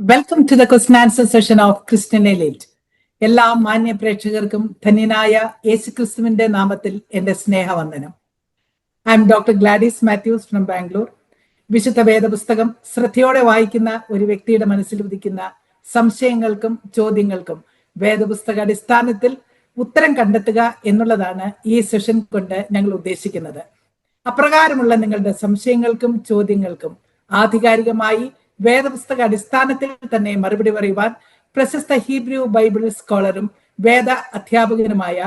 Welcome to the question answer session of Christian elite. എല്ലാ മാന്യ പ്രേക്ഷകർക്കും ധന്യനായ യേശുക്രിസ്തുവിന്റെ നാമത്തിൽ എന്റെ സ്നേഹവന്ദനം. I am doctor Gladys Mathews from Bangalore. വിശുദ്ധ വേദപുസ്തകം ശ്രദ്ധയോടെ വായിക്കുന്ന ഒരു വ്യക്തിയുടെ മനസ്സിൽ ഉദിക്കുന്ന സംശയങ്ങൾക്കും ചോദ്യങ്ങൾക്കും വേദപുസ്തക അടിസ്ഥാനത്തിൽ ഉത്തരം കണ്ടെത്തുക എന്നുള്ളതാണ് ഈ സെഷൻ കൊണ്ട് ഞങ്ങൾ ഉദ്ദേശിക്കുന്നത്. അപ്രകാരമുള്ള നിങ്ങളുടെ സംശയങ്ങൾക്കും ചോദ്യങ്ങൾക്കും ആധികാരികമായി വേദപുസ്തക അടിസ്ഥാനത്തിൽ തന്നെ മറുപടി പറയുവാൻ പ്രശസ്ത ഹീബ്രു ബൈബിൾ സ്കോളറും വേദ അധ്യാപകനുമായ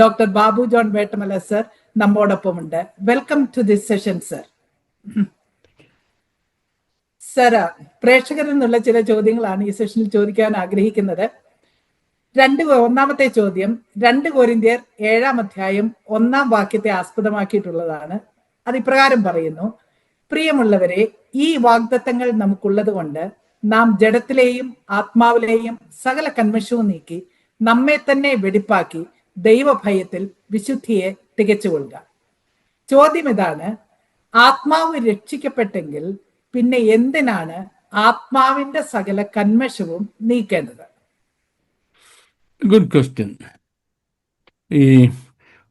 doctor Babu John Vettamala sir നമ്മോടൊപ്പമുണ്ട്. Welcome to this session sir. Sir, പ്രേക്ഷകരിൽ നിന്നുള്ള ചില ചോദ്യങ്ങളാണ് ഈ സെഷനിൽ ചോദിക്കാൻ ആഗ്രഹിക്കുന്നത്. ഒന്നാമത്തെ ചോദ്യം 2 കൊരിന്ത്യർ 7-ാം അധ്യായം 1-ാം വാക്യത്തെ ആസ്പദമാക്കിയിട്ടുള്ളതാണ്. അത് ഇപ്രകാരം പറയുന്നു: പ്രിയമുള്ളവരെ, ഈ വാഗ്ദത്തങ്ങൾ നമുക്കുള്ളത് കൊണ്ട് നാം ജഡത്തിലെയും ആത്മാവിലെയും സകല കന്മഷവും നീക്കി നമ്മെ തന്നെ വെടിപ്പാക്കി ദൈവഭയത്തിൽ വിശുദ്ധിയെ തികച്ചുകൊള്ളുക. ചോദ്യം ഇതാണ്: ആത്മാവ് രക്ഷിക്കപ്പെട്ടെങ്കിൽ പിന്നെ എന്തിനാണ് ആത്മാവിന്റെ സകല കന്മഷവും നീക്കേണ്ടത്? Good question. ഈ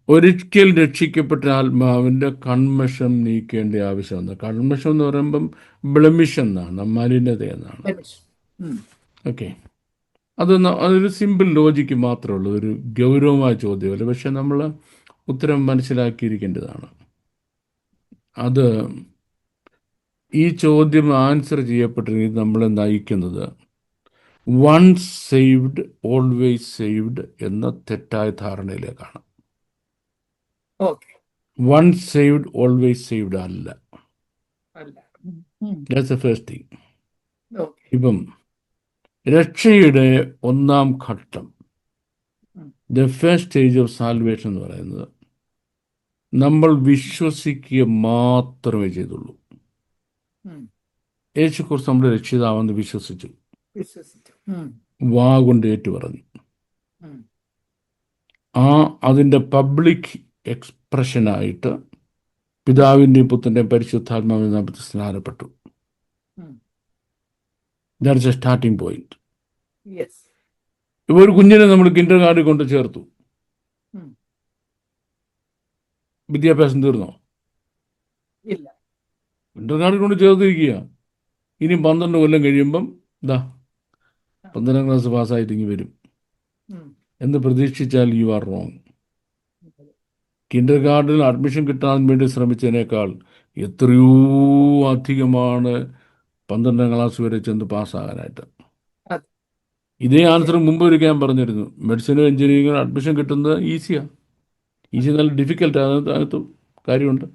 ഒരിക്കൽ രക്ഷിക്കപ്പെട്ട ആത്മാവിൻ്റെ കൺമഷം നീക്കേണ്ട ആവശ്യമെന്ന്. കൺമഷം എന്ന് പറയുമ്പം ബ്ലമിഷ് എന്നാണ്, മലിനത എന്നാണ്. ഓക്കെ, അതൊരു സിമ്പിൾ ലോജിക്ക് മാത്രമേ ഉള്ളൂ, ഒരു ഗൗരവമായ ചോദ്യമല്ല. പക്ഷെ നമ്മൾ ഉത്തരം മനസ്സിലാക്കിയിരിക്കേണ്ടതാണ്. അത് ഈ ചോദ്യം ആൻസർ ചെയ്യപ്പെട്ടിരിക്കുന്നത് നമ്മളെ നയിക്കുന്നത് വൺസ് സേവ്ഡ് ഓൾവേസ് സേവ്ഡ് എന്ന തെറ്റായ ധാരണയിലേക്കാണ്. വൺസ് സേവ്ഡ് ഓൾവേസ് സേവ്ഡ് അല്ല. That's the first thing. ഇപ്പം രക്ഷയുടെ ഒന്നാം ഘട്ടം, the first stage of salvation എന്ന് പറയുന്നത് നമ്മൾ വിശ്വസിക്കുക മാത്രമേ ചെയ്തുള്ളൂ. യേശുക്രിസ്തു നമ്മുടെ രക്ഷിതാവെന്ന് വിശ്വസിച്ചു, വാ കൊണ്ട് ഏറ്റു പറഞ്ഞു. അതിൻ്റെ പബ്ലിക് എക്സ്പ്രഷനായിട്ട് പിതാവിൻ്റെയും പുത്രൻ്റെയും പരിശുദ്ധാത്മാവിൻ്റെ നാമത്തിൽ സ്നാനപ്പെട്ടു. That's a starting point. ഇപ്പോൾ ഒരു കുഞ്ഞിനെ നമ്മൾ കിൻഡർ ഗാർഡിൽ കൊണ്ട് ചേർത്തു, വിദ്യാഭ്യാസം തീർന്നോ? ഇല്ല. കിൻഡർ ഗാർഡിൽ കൊണ്ട് ചേർത്തിരിക്കുക. ഇനി 12 കൊല്ലം കഴിയുമ്പം 12ാം ക്ലാസ് പാസ്സായിട്ട് ഇങ്ങ് വരും എന്ന് പ്രതീക്ഷിച്ചാൽ യു ആർ റോങ്. കിൻഡർ ഗാർഡനിൽ അഡ്മിഷൻ കിട്ടാൻ വേണ്ടി ശ്രമിച്ചതിനേക്കാൾ എത്രയോ അധികമാണ് 12ാം ക്ലാസ് വരെ ചെന്ന് പാസ്സാകാനായിട്ട്. ഇതേ ആൻസർ മുമ്പ് ഒരിക്കൽ ഞാൻ പറഞ്ഞിരുന്നു. മെഡിസിനും എഞ്ചിനീയറിംഗിനും അഡ്മിഷൻ കിട്ടുന്നത് ഈസിയാണ്. ഈസി നല്ല ഡിഫിക്കൽട്ട്, അതിനകത്ത് കാര്യമുണ്ട്.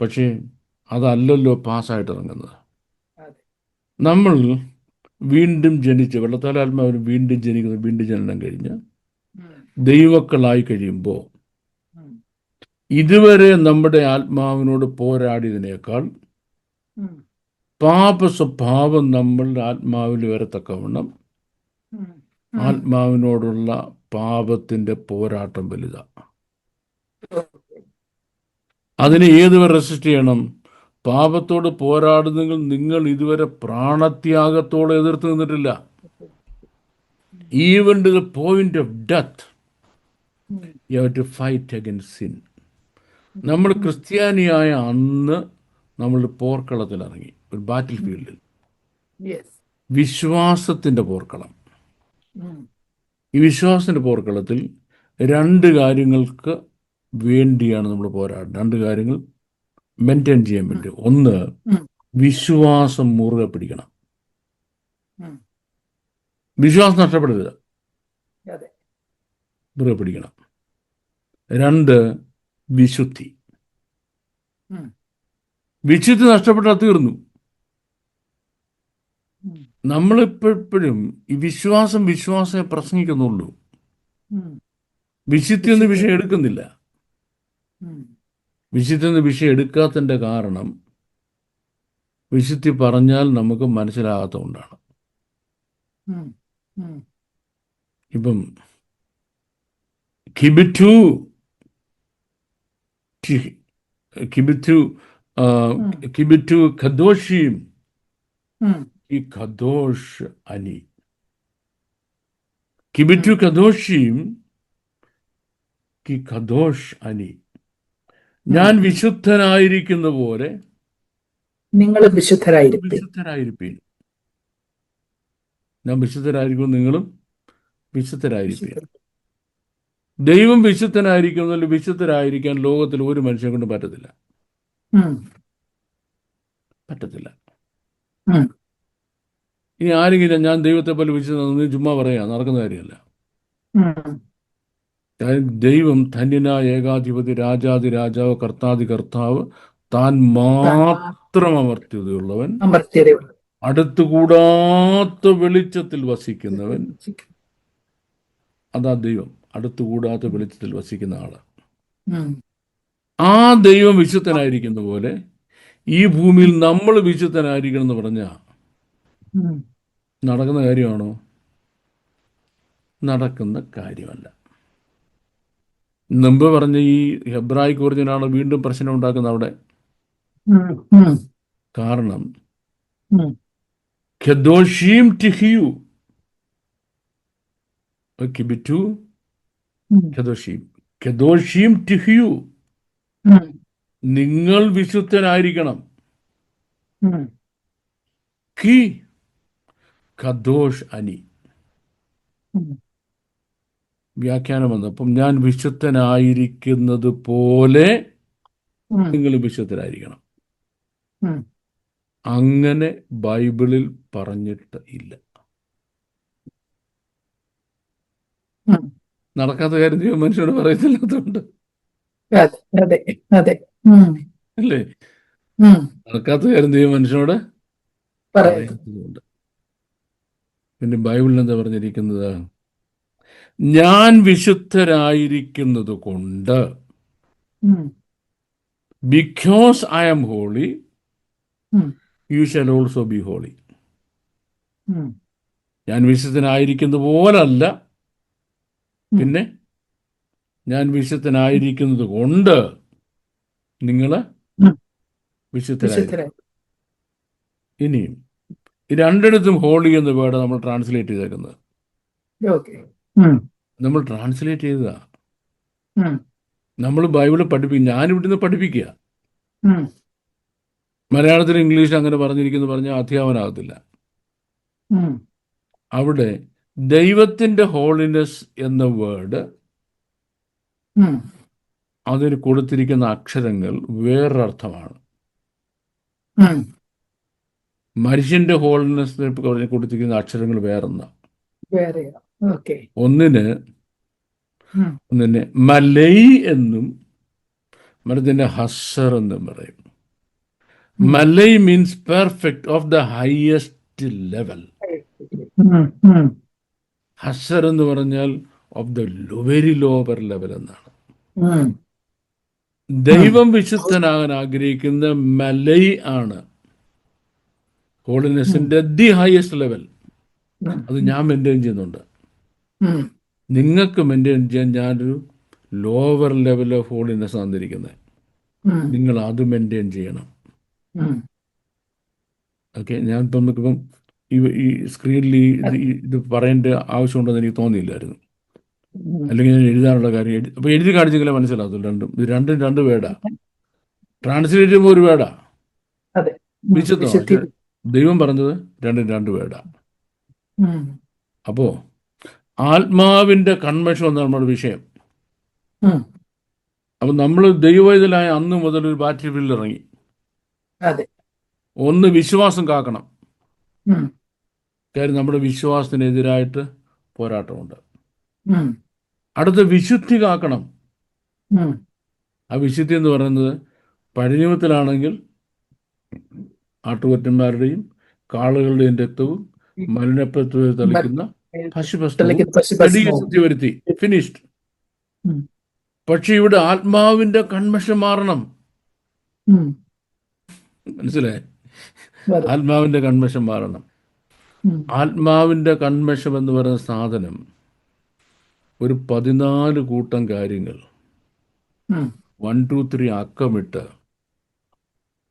പക്ഷേ അതല്ലല്ലോ പാസ്സായിട്ട് ഇറങ്ങുന്നത്. നമ്മൾ വീണ്ടും ജനിച്ച് വെള്ളത്താലാത്മാവിന് വീണ്ടും ജനിക്കുന്നത്, വീണ്ടും ജനനം കഴിഞ്ഞ് ദൈവമക്കളായി കഴിയുമ്പോൾ ഇതുവരെ നമ്മുടെ ആത്മാവിനോട് പോരാടിയതിനേക്കാൾ പാപ സ്വഭാവം നമ്മളുടെ ആത്മാവിൽ വരത്തക്കവണ്ണം ആത്മാവിനോടുള്ള പാപത്തിൻ്റെ പോരാട്ടം വലുതാണ്. അതിനെ ഏതുവരെ റെസിസ്റ്റ് ചെയ്യണം? പാപത്തോട് പോരാടുന്നെങ്കിൽ നിങ്ങൾ ഇതുവരെ പ്രാണത്യാഗത്തോടെ എതിർത്ത് നിന്നിട്ടില്ല. Even to the point of death you have to fight against sin. നമ്മൾ ക്രിസ്ത്യാനിയായ അന്ന് നമ്മൾ പോർക്കളത്തിൽ ഇറങ്ങി, ഒരു ബാറ്റിൽ ഫീൽഡിൽ, വിശ്വാസത്തിൻ്റെ പോർക്കളം. ഈ വിശ്വാസത്തിൻ്റെ പോർക്കളത്തിൽ 2 കാര്യങ്ങൾക്ക് വേണ്ടിയാണ് നമ്മൾ പോരാടുന്നത്. 2 കാര്യങ്ങൾ മെയിൻറ്റെയിൻ ചെയ്യാൻ വേണ്ടി. ഒന്ന്, വിശ്വാസം മുറുകെ പിടിക്കണം, വിശ്വാസം നഷ്ടപ്പെടരുത്, മുറുകെ പിടിക്കണം. 2, വിശുദ്ധി. വിശുദ്ധി നഷ്ടപ്പെട്ടാൽ തീർന്നു. നമ്മളിപ്പോഴും ഈ വിശ്വാസമേ പ്രസംഗിക്കുന്നുള്ളൂ, വിശുദ്ധി എന്ന വിഷയം എടുക്കുന്നില്ല. വിശുദ്ധി എന്ന വിഷയം എടുക്കാത്തതിൻ്റെ കാരണം വിശുദ്ധി പറഞ്ഞാൽ നമുക്ക് മനസ്സിലാകാത്തതുകൊണ്ടാണ്. ഇപ്പം കിബിറ്റു ഖദോഷിയും כי קדוש אני. כי בתו קדושים, כי קדോഷ് അനി. ഞാൻ വിശുദ്ധനായിരിക്കുന്ന പോലെ നിങ്ങൾ വിശുദ്ധരായിരിക്കും. വിശുദ്ധരായിരിപ്പീൻ. ഞാൻ വിശുദ്ധരായിരിക്കും, നിങ്ങളും വിശുദ്ധരായിരിപ്പീൻ. ദൈവം വിശുദ്ധനായിരിക്കുന്നതിൽ വിശുദ്ധരായിരിക്കാൻ ലോകത്തിൽ ഒരു മനുഷ്യനെ കൊണ്ട് പറ്റത്തില്ല. പറ്റത്തില്ല. ഇനി ആരെങ്കിലും ഞാൻ ദൈവത്തെ പോലെ വിശുദ്ധ ചുമ്മാ പറയാ, നടക്കുന്ന കാര്യമല്ല. ദൈവം ധന്യനായ ഏകാധിപതി, രാജാതി രാജാവ്, കർത്താതി കർത്താവ്, താൻ മാത്രം അമർത്യതയുള്ളവൻ, അടുത്തുകൂടാത്ത വെളിച്ചത്തിൽ വസിക്കുന്നവൻ. അതാ ദൈവം, അടുത്തുകൂടാത്ത വെളിച്ചത്തിൽ വസിക്കുന്ന ആള്. ആ ദൈവം വിശുദ്ധനായിരിക്കുന്ന പോലെ ഈ ഭൂമിയിൽ നമ്മൾ വിശുദ്ധനായിരിക്കണം എന്ന് പറഞ്ഞ നടക്കുന്ന കാര്യമാണോ? നടക്കുന്ന കാര്യമല്ല. മുമ്പ് പറഞ്ഞ ഈ ഹെബ്രായിക്ക് ഒറിജിനാണ് വീണ്ടും പ്രശ്നം ഉണ്ടാക്കുന്നത് അവിടെ. കാരണം കെദോഷീം ടിഹിയു, കിബിറ്റു കെദോഷീം, കെദോഷീം ടിഹിയു, നിങ്ങൾ വിശുദ്ധനായിരിക്കണം. കി കദോഷ് അനി. വ്യാഖ്യാനം വന്നപ്പം ഞാൻ വിശുദ്ധനായിരിക്കുന്നത് പോലെ നിങ്ങൾ വിശുദ്ധരായിരിക്കണം. അങ്ങനെ ബൈബിളിൽ പറഞ്ഞിട്ട് ഇല്ല. നടക്കാത്ത കാര്യം ദൈവം മനുഷ്യനോട് പറയത്തില്ലാത്തതുകൊണ്ട് അല്ലേ? നടക്കാത്ത കാര്യം ദൈവം മനുഷ്യനോട് പറയാത്തതുകൊണ്ട്. പിന്നെ ബൈബിളിൽ എന്താ പറഞ്ഞിരിക്കുന്നത്? ഞാൻ വിശുദ്ധരായിരിക്കുന്നത് കൊണ്ട്, because I am holy you shall also be holy. ഞാൻ വിശുദ്ധനായിരിക്കുന്ന പോലല്ല, പിന്നെ ഞാൻ വിശുദ്ധനായിരിക്കുന്നത് കൊണ്ട് നിങ്ങൾ വിശുദ്ധരായി. ഇനിയും രണ്ടിടത്തും ഹോളി എന്ന വേർഡ് നമ്മൾ ട്രാൻസ്ലേറ്റ് ചെയ്തേക്കുന്നത്. നമ്മൾ ട്രാൻസ്ലേറ്റ് ചെയ്തതാ. നമ്മൾ ബൈബിളിൽ പഠിപ്പിക്കും. ഞാനിവിടുന്ന് പഠിപ്പിക്കുക. മലയാളത്തിൽ ഇംഗ്ലീഷ് അങ്ങനെ പറഞ്ഞിരിക്കുന്നു പറഞ്ഞാൽ അധ്യാപനാകത്തില്ല. അവിടെ ദൈവത്തിന്റെ ഹോളിനെസ് എന്ന വേർഡ്, അതിന് കൊടുത്തിരിക്കുന്ന അക്ഷരങ്ങൾ വേറൊരർത്ഥമാണ്. മനുഷ്യന്റെ ഹോളിനെസ് കൊടുത്തിരിക്കുന്ന അക്ഷരങ്ങൾ വേറൊന്നാ. ഒന്നിന് മലൈ എന്നും മറ്റതിന് ഹസ്സർ എന്നും പറയും. മലൈ means perfect, of the highest level. ഹസ്സർ എന്ന് പറഞ്ഞാൽ of the very lower level എന്നാണ്. ദൈവം വിശുദ്ധനാകാൻ ആഗ്രഹിക്കുന്ന മലൈ ആണ് ഹോളിനെസിന്റെ ദി ഹയസ്റ്റ് ലെവൽ. അത് ഞാൻ മെയിൻറ്റെയിൻ ചെയ്യുന്നുണ്ട്. നിങ്ങൾക്ക് മെയിൻറ്റെയിൻ ചെയ്യാൻ ഞാനൊരു ലോവർ ലെവൽ ഓഫ് ഹോളിനെസ് തന്നിരിക്കുന്നത്. നിങ്ങൾ അത് മെയിൻറ്റെയിൻ ചെയ്യണം. ഓക്കെ, ഞാൻ ഇപ്പം നമുക്കിപ്പം ഈ സ്ക്രീനിൽ ഇത് പറയേണ്ട ആവശ്യമുണ്ടെന്ന് എനിക്ക് തോന്നിയില്ലായിരുന്നു. അല്ലെങ്കിൽ ഞാൻ എഴുതാനുള്ള കാര്യം അപ്പോൾ എഴുതി കാണിച്ചെങ്കിലേ മനസ്സിലാകത്തുള്ളൂ. ഇത് രണ്ടും രണ്ട് വേർഡാ. ട്രാൻസ്ലേറ്റ് ചെയ്യുമ്പോൾ ഒരു വേർഡാ വിശുദ്ധം. ദൈവം പറഞ്ഞത് രണ്ടും രണ്ട് വേർഡാ. അപ്പോ ആത്മാവിന്റെ കൺവെൻഷൻ എന്നാണ് നമ്മുടെ വിഷയം. അപ്പൊ നമ്മൾ ദൈവവേദലായ അന്ന് മുതൽ ഒരു ബാറ്റിൽ ഫീൽഡിൽ ഇറങ്ങി. ഒന്ന് വിശ്വാസം കാക്കണം. കാര്യം നമ്മുടെ വിശ്വാസത്തിനെതിരായിട്ട് പോരാട്ടമുണ്ട്. അടുത്ത വിശുദ്ധി കാക്കണം. ആ വിശുദ്ധി എന്ന് പറയുന്നത് പഴയ നിയമത്തിലാണെങ്കിൽ ആട്ടുകൊറ്റന്മാരുടെയും കാളുകളുടെയും രക്തവും മലിനപ്പെടുത്തി തളിക്കുന്ന പശുപസ്തു വരുത്തി ഫിനിഷ്ഡ്. പക്ഷെ ഇവിടെ ആത്മാവിന്റെ കൺവെൻഷൻ മാറണം. മനസ്സിലായി? ആത്മാവിന്റെ കൺവെൻഷൻ മാറണം. ആത്മാവിന്റെ കൺവെൻഷൻ എന്ന് പറയുന്ന സാധനം ഒരു 14 കൂട്ടം കാര്യങ്ങൾ 1, 2, 3 അക്കമിട്ട്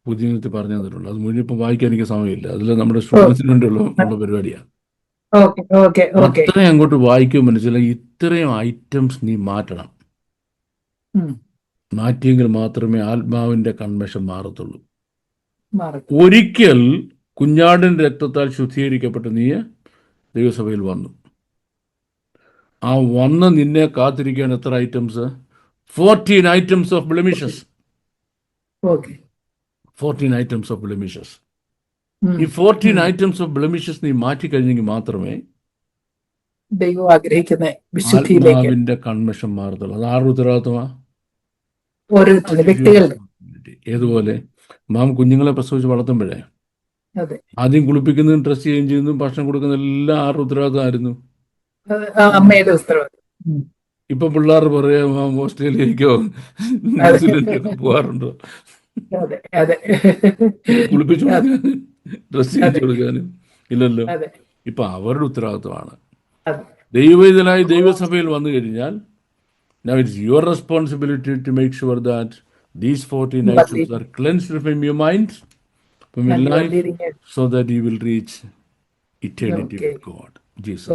പുതിയ നിയമത്തിൽ പറഞ്ഞു തന്നിട്ടുണ്ട്. അത് മുഴുവൻ ഇപ്പം വായിക്കാൻ എനിക്ക് സമയമില്ല. അതിൽ നമ്മുടെ സ്റ്റുഡൻസിന് വേണ്ടിയുള്ള പരിപാടിയാണ്. Okay okay okay. അത്രയും അങ്ങോട്ട് വായിക്കുമ്പോൾ മനസ്സിലായി ഇത്രയും ഐറ്റംസ് നീ മാറ്റണം. മാറ്റിയെങ്കിൽ മാത്രമേ ആത്മാവിൻ്റെ കൺമഷം മാറത്തുള്ളൂ. ഒരിക്കൽ കുഞ്ഞാടിൻ്റെ രക്തത്താൽ ശുദ്ധീകരിക്കപ്പെട്ട് നീ ദൈവസഭയിൽ വന്നു. ആ വന്ന് നിന്നെ കാത്തിരിക്കാൻ എത്ര items? 14 items of blemishes. 14 items of blemishes. ഈ 14 items of blemishes നീ മാറ്റിക്കഴിഞ്ഞെങ്കിൽ മാത്രമേ ദൈവം ആഗ്രഹിക്കുന്ന വിശുദ്ധിയിലേക്ക് ആത്മാവിന്റെ കൺമഷം മാറത്തുള്ളൂ. അത് ആരുടെ ഉത്തരവാദിത്വമാണ്? വ്യക്തികളുടെ. ഏതുപോലെ മാം കുഞ്ഞുങ്ങളെ പ്രസവിച്ച് വളർത്തുമ്പോഴേ അതെ, ആദ്യം കുളിപ്പിക്കുന്നതും ഡ്രസ് ചെയ്യുകയും ചെയ്യുന്നതും ഭക്ഷണം കൊടുക്കുന്ന എല്ലാം ആരുടെ ഉത്തരവാദിത്തമായിരുന്നു? അമ്മയുടെ ഉത്തരവാദിത്വം. ഇപ്പൊ പിള്ളേർ പറയാ ഓസ്ട്രേലിയക്കോ ന്യൂസിലൻഡിലൊക്കെ പോകാറുണ്ടോ? അതെ അതെ, കുളിപ്പിച്ചു കൊടുക്കാനും ഡ്രസ് ചെയ്യിച്ചു കൊടുക്കാനും ഇല്ലല്ലോ. ഇപ്പൊ അവരുടെ ഉത്തരവാദിത്വമാണ്. ദൈവവേദനായി ദൈവസഭയിൽ വന്നു കഴിഞ്ഞാൽ now it's your responsibility to make sure that these 14 items are cleansed from your mind, from your life, so that you will reach eternity with God, Jesus.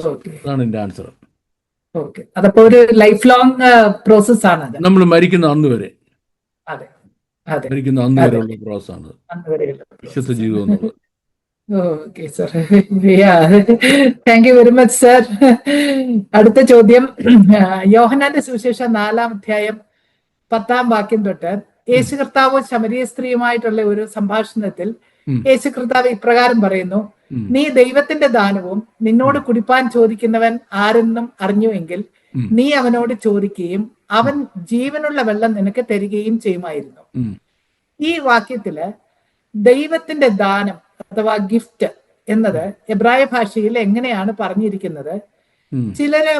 അതാണ് എൻ്റെ ആൻസർ. അതപ്പോ ഒരു ലൈഫ് ലോങ് പ്രോസസ് ആണ്. നമ്മൾ മരിക്കുന്ന അന്ന് വരെ, അതെ മരിക്കുന്ന അന്ന് വരെയുള്ള പ്രോസസ് ആണ് വിശുദ്ധ ജീവിതം എന്നുള്ളത്. Okay sir, thank you very much sir. അടുത്ത ചോദ്യം, യോഹന്നാന്റെ സുവിശേഷം 4-ാം അധ്യായം 10-ാം വാക്യം തൊട്ട് യേശു കർത്താവും ശമരിയ സ്ത്രീയുമായിട്ടുള്ള ഒരു സംഭാഷണത്തിൽ യേശു കർത്താവ് ഇപ്രകാരം പറയുന്നു: നീ ദൈവത്തിന്റെ ദാനവും നിന്നോട് കുടിപ്പാൻ ചോദിക്കുന്നവൻ ആരെന്നും അറിഞ്ഞുവെങ്കിൽ നീ അവനോട് ചോദിക്കുകയും അവൻ ജീവനുള്ള വെള്ളം നിനക്ക് തരികയും ചെയ്യുമായിരുന്നു. ഈ വാക്യത്തില് ദൈവത്തിന്റെ ദാനം അഥവാ ഗിഫ്റ്റ് എന്നത് എബ്രായ ഭാഷയിൽ എങ്ങനെയാണ് പറഞ്ഞിരിക്കുന്നത്? ചിലര്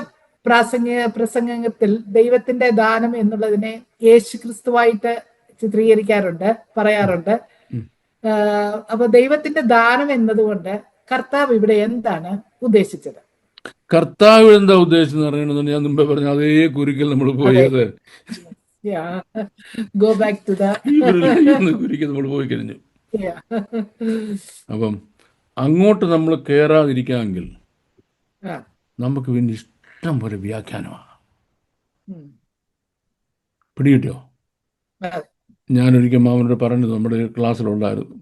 പ്രസംഗത്തിൽ ദൈവത്തിന്റെ ദാനം എന്നുള്ളതിനെ യേശു ക്രിസ്തുവായിട്ട് ചിത്രീകരിക്കാറുണ്ട്, പറയാറുണ്ട്. അപ്പൊ ദൈവത്തിന്റെ ദാനം എന്നതുകൊണ്ട് കർത്താവ് ഇവിടെ എന്താണ് ഉദ്ദേശിച്ചത്? കർത്താവ് എന്താ ഉദ്ദേശിച്ചെന്ന് അറിയണമെന്ന് ഞാൻ മുമ്പേ പറഞ്ഞു. അതേ കുരിക്കൽ നമ്മൾ പോയത്, ഗോ ബാക്ക് ടു ദ കുരിക്കൽ നമ്മൾ പോയി കഴിഞ്ഞു. അപ്പം അങ്ങോട്ട് നമ്മൾ കയറാതിരിക്കാമെങ്കിൽ നമുക്ക് പിന്നെ ഇഷ്ടം പോലെ വ്യാഖ്യാനമാണ്. പിടികിട്ടോ? ഞാനൊരിക്കൽ മാമനോട് പറഞ്ഞത് നമ്മുടെ ക്ലാസ്സിലുണ്ടായിരുന്നു.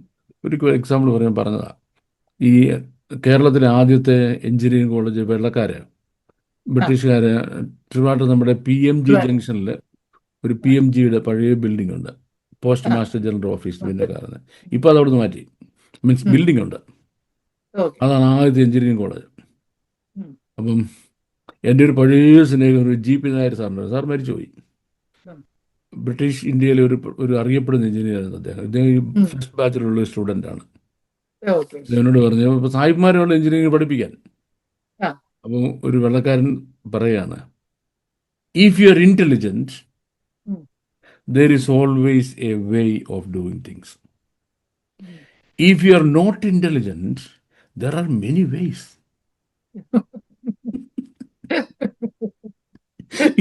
ഒരിക്കൽ എക്സാമ്പിൾ പറയാൻ പറഞ്ഞതാണ്. ഈ കേരളത്തിലെ ആദ്യത്തെ എഞ്ചിനീയറിംഗ് കോളേജ് വെള്ളക്കാര് ബ്രിട്ടീഷുകാര് ട്രിവാൻഡ്രം നമ്മുടെ PMG ജംഗ്ഷനിൽ ഒരു PMGയുടെ പഴയ ബിൽഡിംഗ് ഉണ്ട്, പോസ്റ്റ് മാസ്റ്റർ ജനറൽ ഓഫീസ്. പിന്നെ കാരണം ഇപ്പോൾ അത് അവിടുന്ന് മാറ്റി, മീൻസ് ബിൽഡിംഗ് ഉണ്ട്. അതാണ് ആദ്യത്തെ എഞ്ചിനീയറിംഗ് കോളേജ്. അപ്പം എൻ്റെ ഒരു പഴയ സ്നേഹം ഒരു GP നായർ സാറിൻ്റെ, സാർ മരിച്ചുപോയി. ബ്രിട്ടീഷ് ഇന്ത്യയിലെ ഒരു അറിയപ്പെടുന്ന എഞ്ചിനീയറായിരുന്നു അദ്ദേഹം. ഇദ്ദേഹം ഫസ്റ്റ് ബാച്ചിലുള്ള സ്റ്റുഡൻ്റാണ്. എന്നോട് പറഞ്ഞു, ഇപ്പോൾ സാഹിബ്മാരെയുള്ള എഞ്ചിനീയറിംഗ് പഠിപ്പിക്കാൻ. അപ്പം ഒരു വെള്ളക്കാരൻ പറയാണ്, if you are intelligent there is always a way of doing things. If you are not intelligent, there are many ways.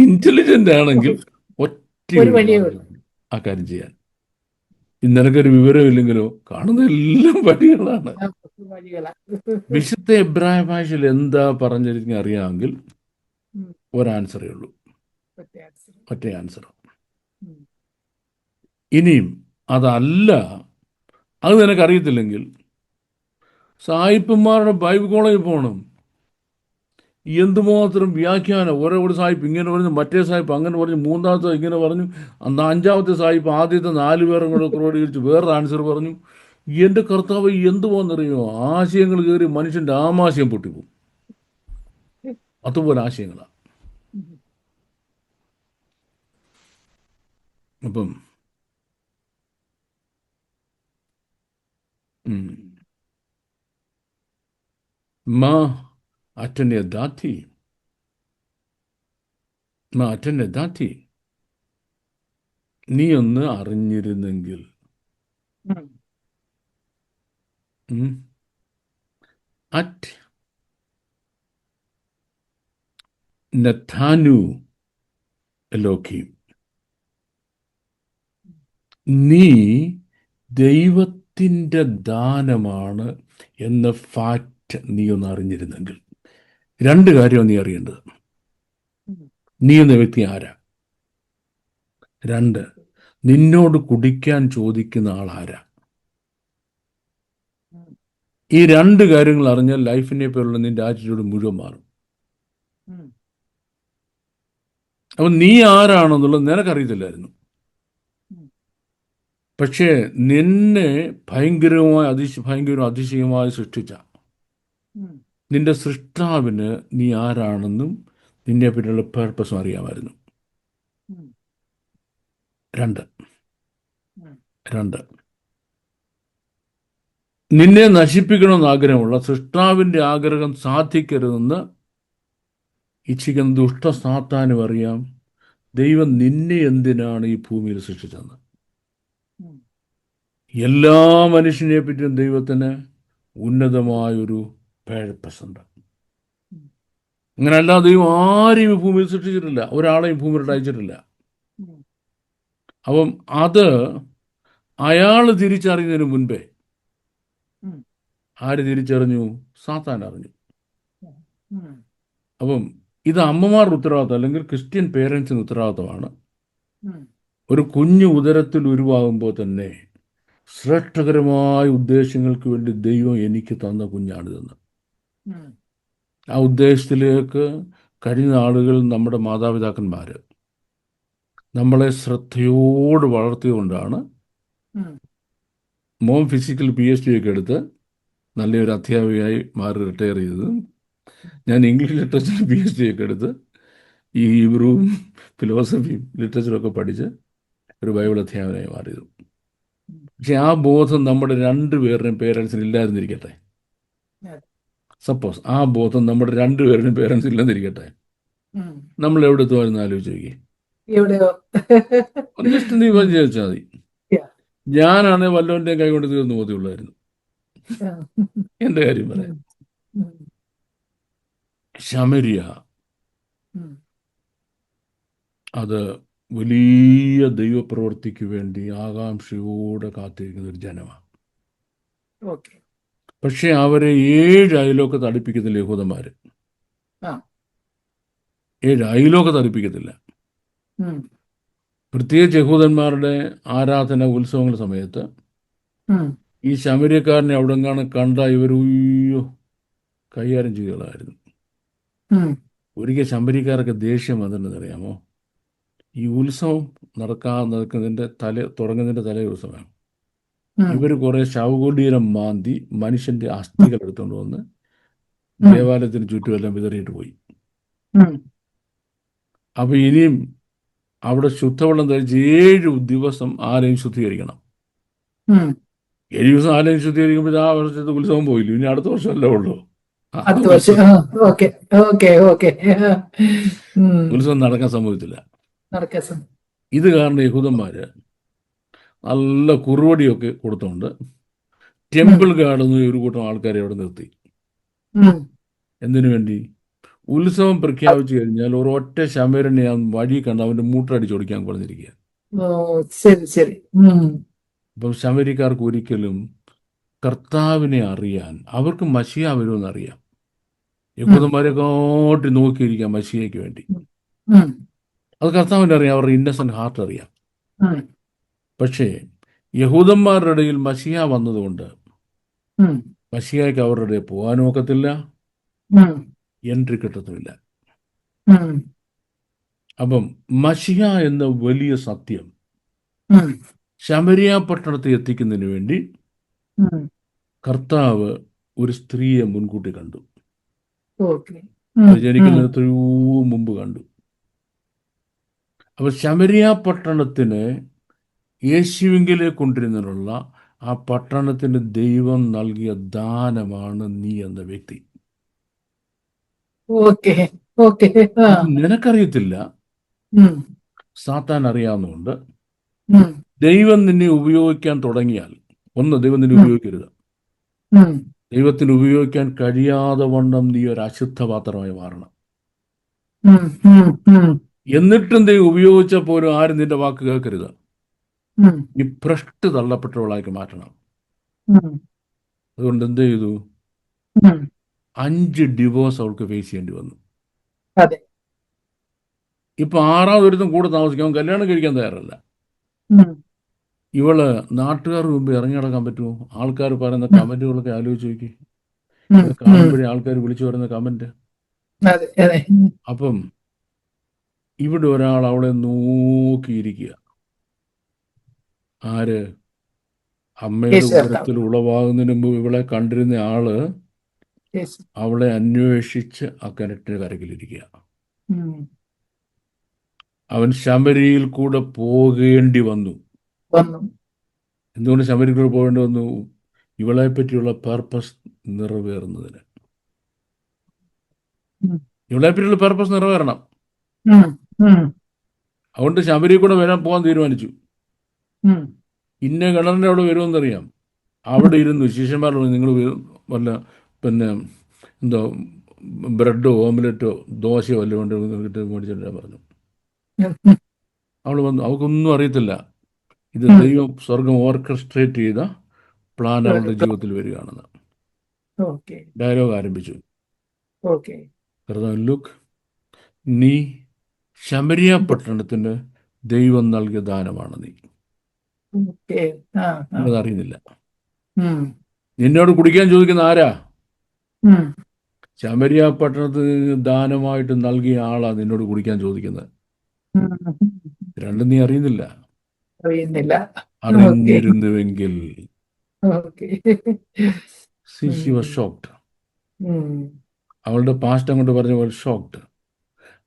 Intelligent ആണെങ്കിൽ ഒറ്റ ആ കാര്യം ചെയ്യാൻ. ഇന്നലക്കൊരു വിവരമില്ലെങ്കിലോ കാണുന്ന എല്ലാം വഴികളാണ്. വിശുദ്ധ എബ്രായ ഭാഷയിൽ എന്താ പറഞ്ഞിരിക്കുന്ന അറിയാമെങ്കിൽ ഒരാൻസറേ ഉള്ളൂ, ഒറ്റ ആൻസർ. ഇനിയും അതല്ല, അത് നിനക്കറിയത്തില്ലെങ്കിൽ സായിപ്പന്മാരുടെ ബൈബിൾ കോളേജിൽ പോകണം. എന്തുമാത്രം വ്യാഖ്യാനം! ഓരോ സാഹിബ് ഇങ്ങനെ പറഞ്ഞു, മറ്റേ സാഹിബ് അങ്ങനെ പറഞ്ഞു, മൂന്നാമത്തെ ഇങ്ങനെ പറഞ്ഞു, അഞ്ചാമത്തെ സാഹിബ് ആദ്യത്തെ 4 പേരും കൂടെ ക്രോഡീകരിച്ച് വേറൊരു ആൻസർ പറഞ്ഞു. എൻ്റെ കർത്താവ് എന്തുവാണെന്നറിയുമോ? ആശയങ്ങൾ കയറി മനുഷ്യൻ്റെ ആമാശയം പൊട്ടിപ്പോകും. അതുപോലെ ആശയങ്ങളാണ്. അപ്പം Ma atene dati നീ ഒന്ന് അറിഞ്ഞിരുന്നെങ്കിൽ. അറ്റ് നഥാനു എലോകീം, നീ ദൈവത്തിൻ്റെ ദാനമാണ് എന്ന ഫാക്റ്റ് നീ ഒന്ന് അറിഞ്ഞിരുന്നെങ്കിൽ, രണ്ട് കാര്യമാണ് നീ അറിയേണ്ടത്. നീ എന്ന വ്യക്തി ആരാ? രണ്ട്, നിന്നോട് കുടിക്കാൻ ചോദിക്കുന്ന ആൾ ആരാ? ഈ രണ്ട് കാര്യങ്ങൾ അറിഞ്ഞാൽ ലൈഫിനെ പോലുള്ള നിന്റെ ആറ്റിറ്റ്യൂഡ് മുഴുവൻ മാറും. അപ്പം നീ ആരാണെന്നുള്ളത് നിനക്കറിയത്തില്ലായിരുന്നു. പക്ഷേ നിന്നെ ഭയങ്കരവും അതിശയമായി സൃഷ്ടിച്ച നിന്റെ സൃഷ്ടാവിന് നീ ആരാണെന്നും നിന്നെ പറ്റിയുള്ള പേർപ്പസും അറിയാമായിരുന്നു. രണ്ട്, നിന്നെ നശിപ്പിക്കണമെന്ന് ആഗ്രഹമുള്ള സൃഷ്ടാവിൻ്റെ ആഗ്രഹം സാധിക്കരുതെന്ന് ഇച്ഛിക്കുന്ന ദുഷ്ട സാത്താനും അറിയാം ദൈവം നിന്നെ എന്തിനാണ് ഈ ഭൂമിയിൽ സൃഷ്ടിച്ചതെന്ന്. എല്ലാ മനുഷ്യനെ പറ്റിയും ദൈവത്തിന് ഉന്നതമായൊരു പേഴ്പസ് ഉണ്ട്. അങ്ങനെയല്ല, ദൈവം ആരെയും ഈ ഭൂമിയിൽ സൃഷ്ടിച്ചിട്ടില്ല, ഒരാളെയും ഭൂമിയിൽ അയച്ചിട്ടില്ല. അപ്പം അത് അയാൾ തിരിച്ചറിയുന്നതിന് മുൻപേ ആര് തിരിച്ചറിഞ്ഞു? സാത്താൻ അറിഞ്ഞു. അപ്പം ഇത് അമ്മമാരുടെ ഉത്തരവാദിത്വം, അല്ലെങ്കിൽ ക്രിസ്ത്യൻ പേരൻസിന് ഉത്തരവാദിത്വമാണ്. ഒരു കുഞ്ഞു ഉദരത്തിൽ ഉരുവാകുമ്പോൾ തന്നെ ശ്രേഷ്ഠകരമായ ഉദ്ദേശങ്ങൾക്ക് വേണ്ടി ദൈവം എനിക്ക് തന്ന കുഞ്ഞാണിതെന്ന്. ആ ഉദ്ദേശത്തിലേക്ക് കഴിഞ്ഞ ആളുകൾ നമ്മുടെ മാതാപിതാക്കന്മാർ നമ്മളെ ശ്രദ്ധയോട് വളർത്തിയതുകൊണ്ടാണ് മോൻ ഫിസിക്കൽ PhD ഒക്കെ എടുത്ത് നല്ലൊരു അധ്യാപികയായി മാറി റിട്ടയർ ചെയ്തത്. ഞാൻ ഇംഗ്ലീഷ് ലിറ്ററേച്ചർ PhD ഒക്കെ എടുത്ത് ഈ ഹീബ്രുവും ഫിലോസഫിയും ലിറ്ററേച്ചറൊക്കെ പഠിച്ച് ഒരു ബൈബിൾ അധ്യാപകനായി മാറിയത്. പക്ഷെ ആ ബോധം നമ്മുടെ രണ്ടുപേരുടെയും പേരൻസിന് ഇല്ലായിരുന്നിരിക്കട്ടെ. സപ്പോസ് ആ ബോധം നമ്മുടെ രണ്ടുപേരുടെയും പേരൻസ് ഇല്ലെന്നിരിക്കട്ടെ, നമ്മൾ എവിടെ എത്തുമായിരുന്നു ആലോചിച്ച് നോക്കി. ജസ്റ്റ് നീ ചോദിച്ചാൽ മതി. ഞാനാണെങ്കിൽ വല്ലവൻ്റെ കൈ കൊണ്ട് തീർന്നു ബോധ്യമുള്ളായിരുന്നു. എൻ്റെ കാര്യം പറയാം. ശമരിയ അത് വലിയ ദൈവപ്രവൃത്തിക്ക് വേണ്ടി ആകാംക്ഷയോടെ കാത്തിരിക്കുന്ന ഒരു ജനമാണ്. പക്ഷെ അവരെ 7 അയലോക്കത്ത് അടുപ്പിക്കത്തില്ല യഹൂദന്മാർ. 7 അയലോക്കത്ത് അടുപ്പിക്കത്തില്ല. പ്രത്യേകിച്ച് യഹൂദന്മാരുടെ ആരാധന ഉത്സവങ്ങളുടെ സമയത്ത് ഈ ശമര്യക്കാരനെ അവിടെങ്ങാണ് കണ്ട ഇവർ കൈകാര്യം ചെയ്യുകളായിരുന്നു. ഒരിക്കൽ ശമര്യക്കാരൊക്കെ ദേഷ്യം വന്നിട്ടുണ്ടെന്ന് അറിയാമോ? ഈ ഉത്സവം തുടങ്ങുന്നതിൻ്റെ തലേ ദിവസമാണ് ഇവർ കുറെ ശവകുടീരം മാന്തി മനുഷ്യന്റെ അസ്ഥികൾ എടുത്തുകൊണ്ട് വന്ന് ദേവാലയത്തിന് ചുറ്റുമെല്ലാം വിതറിയിട്ട് പോയി. അപ്പൊ ഇനിയും അവിടെ ശുദ്ധവെള്ളം ധരിച്ച് 7 ദിവസം ആലയം ശുദ്ധീകരിക്കണം. 7 ദിവസം ആലയം ശുദ്ധീകരിക്കുമ്പോൾ ആ വർഷത്തെ ഉത്സവം പോയില്ല, ഇനി അടുത്ത വർഷമല്ലേ ഉള്ളൂ. ഉത്സവം നടക്കാൻ സംഭവിച്ചില്ല. ഇത് കാരണം യഹൂദന്മാര് നല്ല കുറുവടിയൊക്കെ കൊടുത്തോണ്ട് ടെമ്പിൾ ഗാർഡെന്ന് ഒരു കൂട്ടം ആൾക്കാരെ അവിടെ നിർത്തി. എന്തിനു വേണ്ടി? ഉത്സവം പ്രഖ്യാപിച്ചു കഴിഞ്ഞാൽ ഒരൊറ്റ ശമരനെ വഴി കണ്ട് അവന്റെ മൂട്ടടിച്ചോടിക്കാൻ പറഞ്ഞിരിക്കുക. അപ്പം ശമരിക്കാർക്ക് ഒരിക്കലും കർത്താവിനെ അറിയാൻ, അവർക്ക് മശിയ വരുമെന്ന് അറിയാം. യഹൂദന്മാരെ കാട്ടി നോക്കിയിരിക്കാം മശിയയ്ക്ക് വേണ്ടി. അത് കർത്താവിനെ അറിയാം, അവരുടെ ഇന്നസെന്റ് ഹാർട്ട് അറിയാം. പക്ഷേ യഹൂദന്മാരുടെ ഇടയിൽ മശിയ വന്നതുകൊണ്ട് മശിയയ്ക്ക് അവരുടെ ഇടയിൽ പോകാനും ഒക്കത്തില്ല, എൻട്രി കിട്ടത്തുമില്ല. അപ്പം മശിയ എന്ന വലിയ സത്യം ശമരിയ പട്ടണത്തെ എത്തിക്കുന്നതിന് വേണ്ടി കർത്താവ് ഒരു സ്ത്രീയെ മുൻകൂട്ടി കണ്ടു. ജനിക്കുന്നതിന് എത്രയോ മുമ്പ് കണ്ടു. അപ്പൊ ശമരിയ പട്ടണത്തിന് യേശുവിങ്കിലേക്ക് കൊണ്ടിരുന്നതിനുള്ള ആ പട്ടണത്തിന് ദൈവം നൽകിയ ദാനമാണ് നീ എന്ന വ്യക്തി. നിനക്കറിയത്തില്ല, സാത്താൻ അറിയാവുന്നതുകൊണ്ട് ദൈവം നിന്നെ ഉപയോഗിക്കാൻ തുടങ്ങിയാൽ, ദൈവം നിന്നെ ഉപയോഗിക്കരുത്. ദൈവത്തിന് ഉപയോഗിക്കാൻ കഴിയാതെ വണ്ണം നീ ഒരു അശുദ്ധ പാത്രമായി മാറണം. എന്നിട്ടും ദൈവം ഉപയോഗിച്ച പോലും ആരും നിന്റെ വാക്ക് കേൾക്കരുത്. ഉം, ഈ ഭ്രഷ്ട് തള്ളപ്പെട്ടവളാക്കി മാറ്റണം. ഉം, അതുകൊണ്ട് എന്ത് ചെയ്തു? ഉം. 5 ഡിവോഴ്സ് അവൾക്ക് ഫേസ് ചെയ്യേണ്ടി വന്നു. അതെ. ഇപ്പൊ 6ാമതൊരുത്തും കൂടെ താമസിക്കാൻ അവൻ കല്യാണം കഴിക്കാൻ തയ്യാറല്ല. ഉം, ഇവള് നാട്ടുകാർക്ക് മുമ്പ് ഇറങ്ങി നടക്കാൻ പറ്റുമോ? ആൾക്കാർ പറയുന്ന ഉം, കമന്റുകളൊക്കെ ആലോചിച്ച് നോക്കി. ഉം, ഇവളെ ഉം. കാണുമ്പോഴേ ആൾക്കാർ വിളിച്ചു പറയുന്ന കമന്റ്. അതെ, അതെ. അപ്പം ഇവിടെ ഒരാൾ അവളെ നോക്കിയിരിക്കുക. ആര്? അമ്മയുടെ യേശു കർത്താവ്. ഉദരത്തിൽ ഉളവാകുന്നതിന് മുമ്പ് ഇവളെ കണ്ടിരുന്ന ആള് യേശു. അവളെ അന്വേഷിച്ച് ആ കിണറ്റിന് കരകിലിരിക്കുക. ഉം. അവൻ ശമരിയിൽ കൂടെ പോകേണ്ടി വന്നു. വന്നു. എന്തുകൊണ്ട് ശമരിയിൽ കൂടെ പോകേണ്ടി വന്നു? ഇവളെ പറ്റിയുള്ള പർപ്പസ് നിറവേറുന്നതിന്. ഉം, ഇവളെ പറ്റിയുള്ള പർപ്പസ് നിറവേറണം. ഉം, ഉം, അതുകൊണ്ട് ശബരിയിൽ കൂടെ പോകാൻ തീരുമാനിച്ചു. ഉം, ഇന്ന കിണറിൻ്റെ അവിടെ വരുമെന്നറിയാം. ഉം. അവിടെ ഇരുന്നു ശിഷ്യന്മാരോട് നിങ്ങൾ വല്ല പിന്നെ എന്തോ ബ്രെഡോ ഓംലെറ്റോ ദോശയോ വല്ലതും കൊണ്ട് കിട്ടി മേടിച്ചിട്ട് പറഞ്ഞു. ഉം, അവൾ വന്നു. അവൾക്കൊന്നും അറിയത്തില്ല. ഇത് ഉം. ദൈവം സ്വർഗം ഓർക്കസ്ട്രേറ്റ് ചെയ്ത പ്ലാൻ അവളുടെ ജീവിതത്തിൽ വരികയാണെന്ന്. ഓക്കെ, ഡയലോഗ് ആരംഭിച്ചു. ഓക്കെ. കർത്താവ്, ലുക്ക്, നീ ശമരിയ പട്ടണത്തിന് ദൈവം നൽകിയ ദാനമാണ്. നീ ഓക്കെ. ആ, ആ. നിന്നത് അറിയുന്നില്ല. ഉം, നിന്നോട് കുടിക്കാൻ ചോദിക്കുന്ന ആരാ? ഉം. ശമരിയ പട്ടണത്തിന് ദാനമായിട്ട് നൽകിയ ആളാ നിന്നോട് കുടിക്കാൻ ചോദിക്കുന്നത്. ഉം. രണ്ടും നീ അറിയുന്നില്ല. അറിയുന്നില്ല. ഓക്കെ, അറിഞ്ഞിരുന്നുവെങ്കിൽ. ഓക്കെ. She was shocked. ഉം, അവളുടെ പാസ്റ്റ് അങ്ങോട്ട് പറഞ്ഞ പോലെ ഷോക്ഡ്.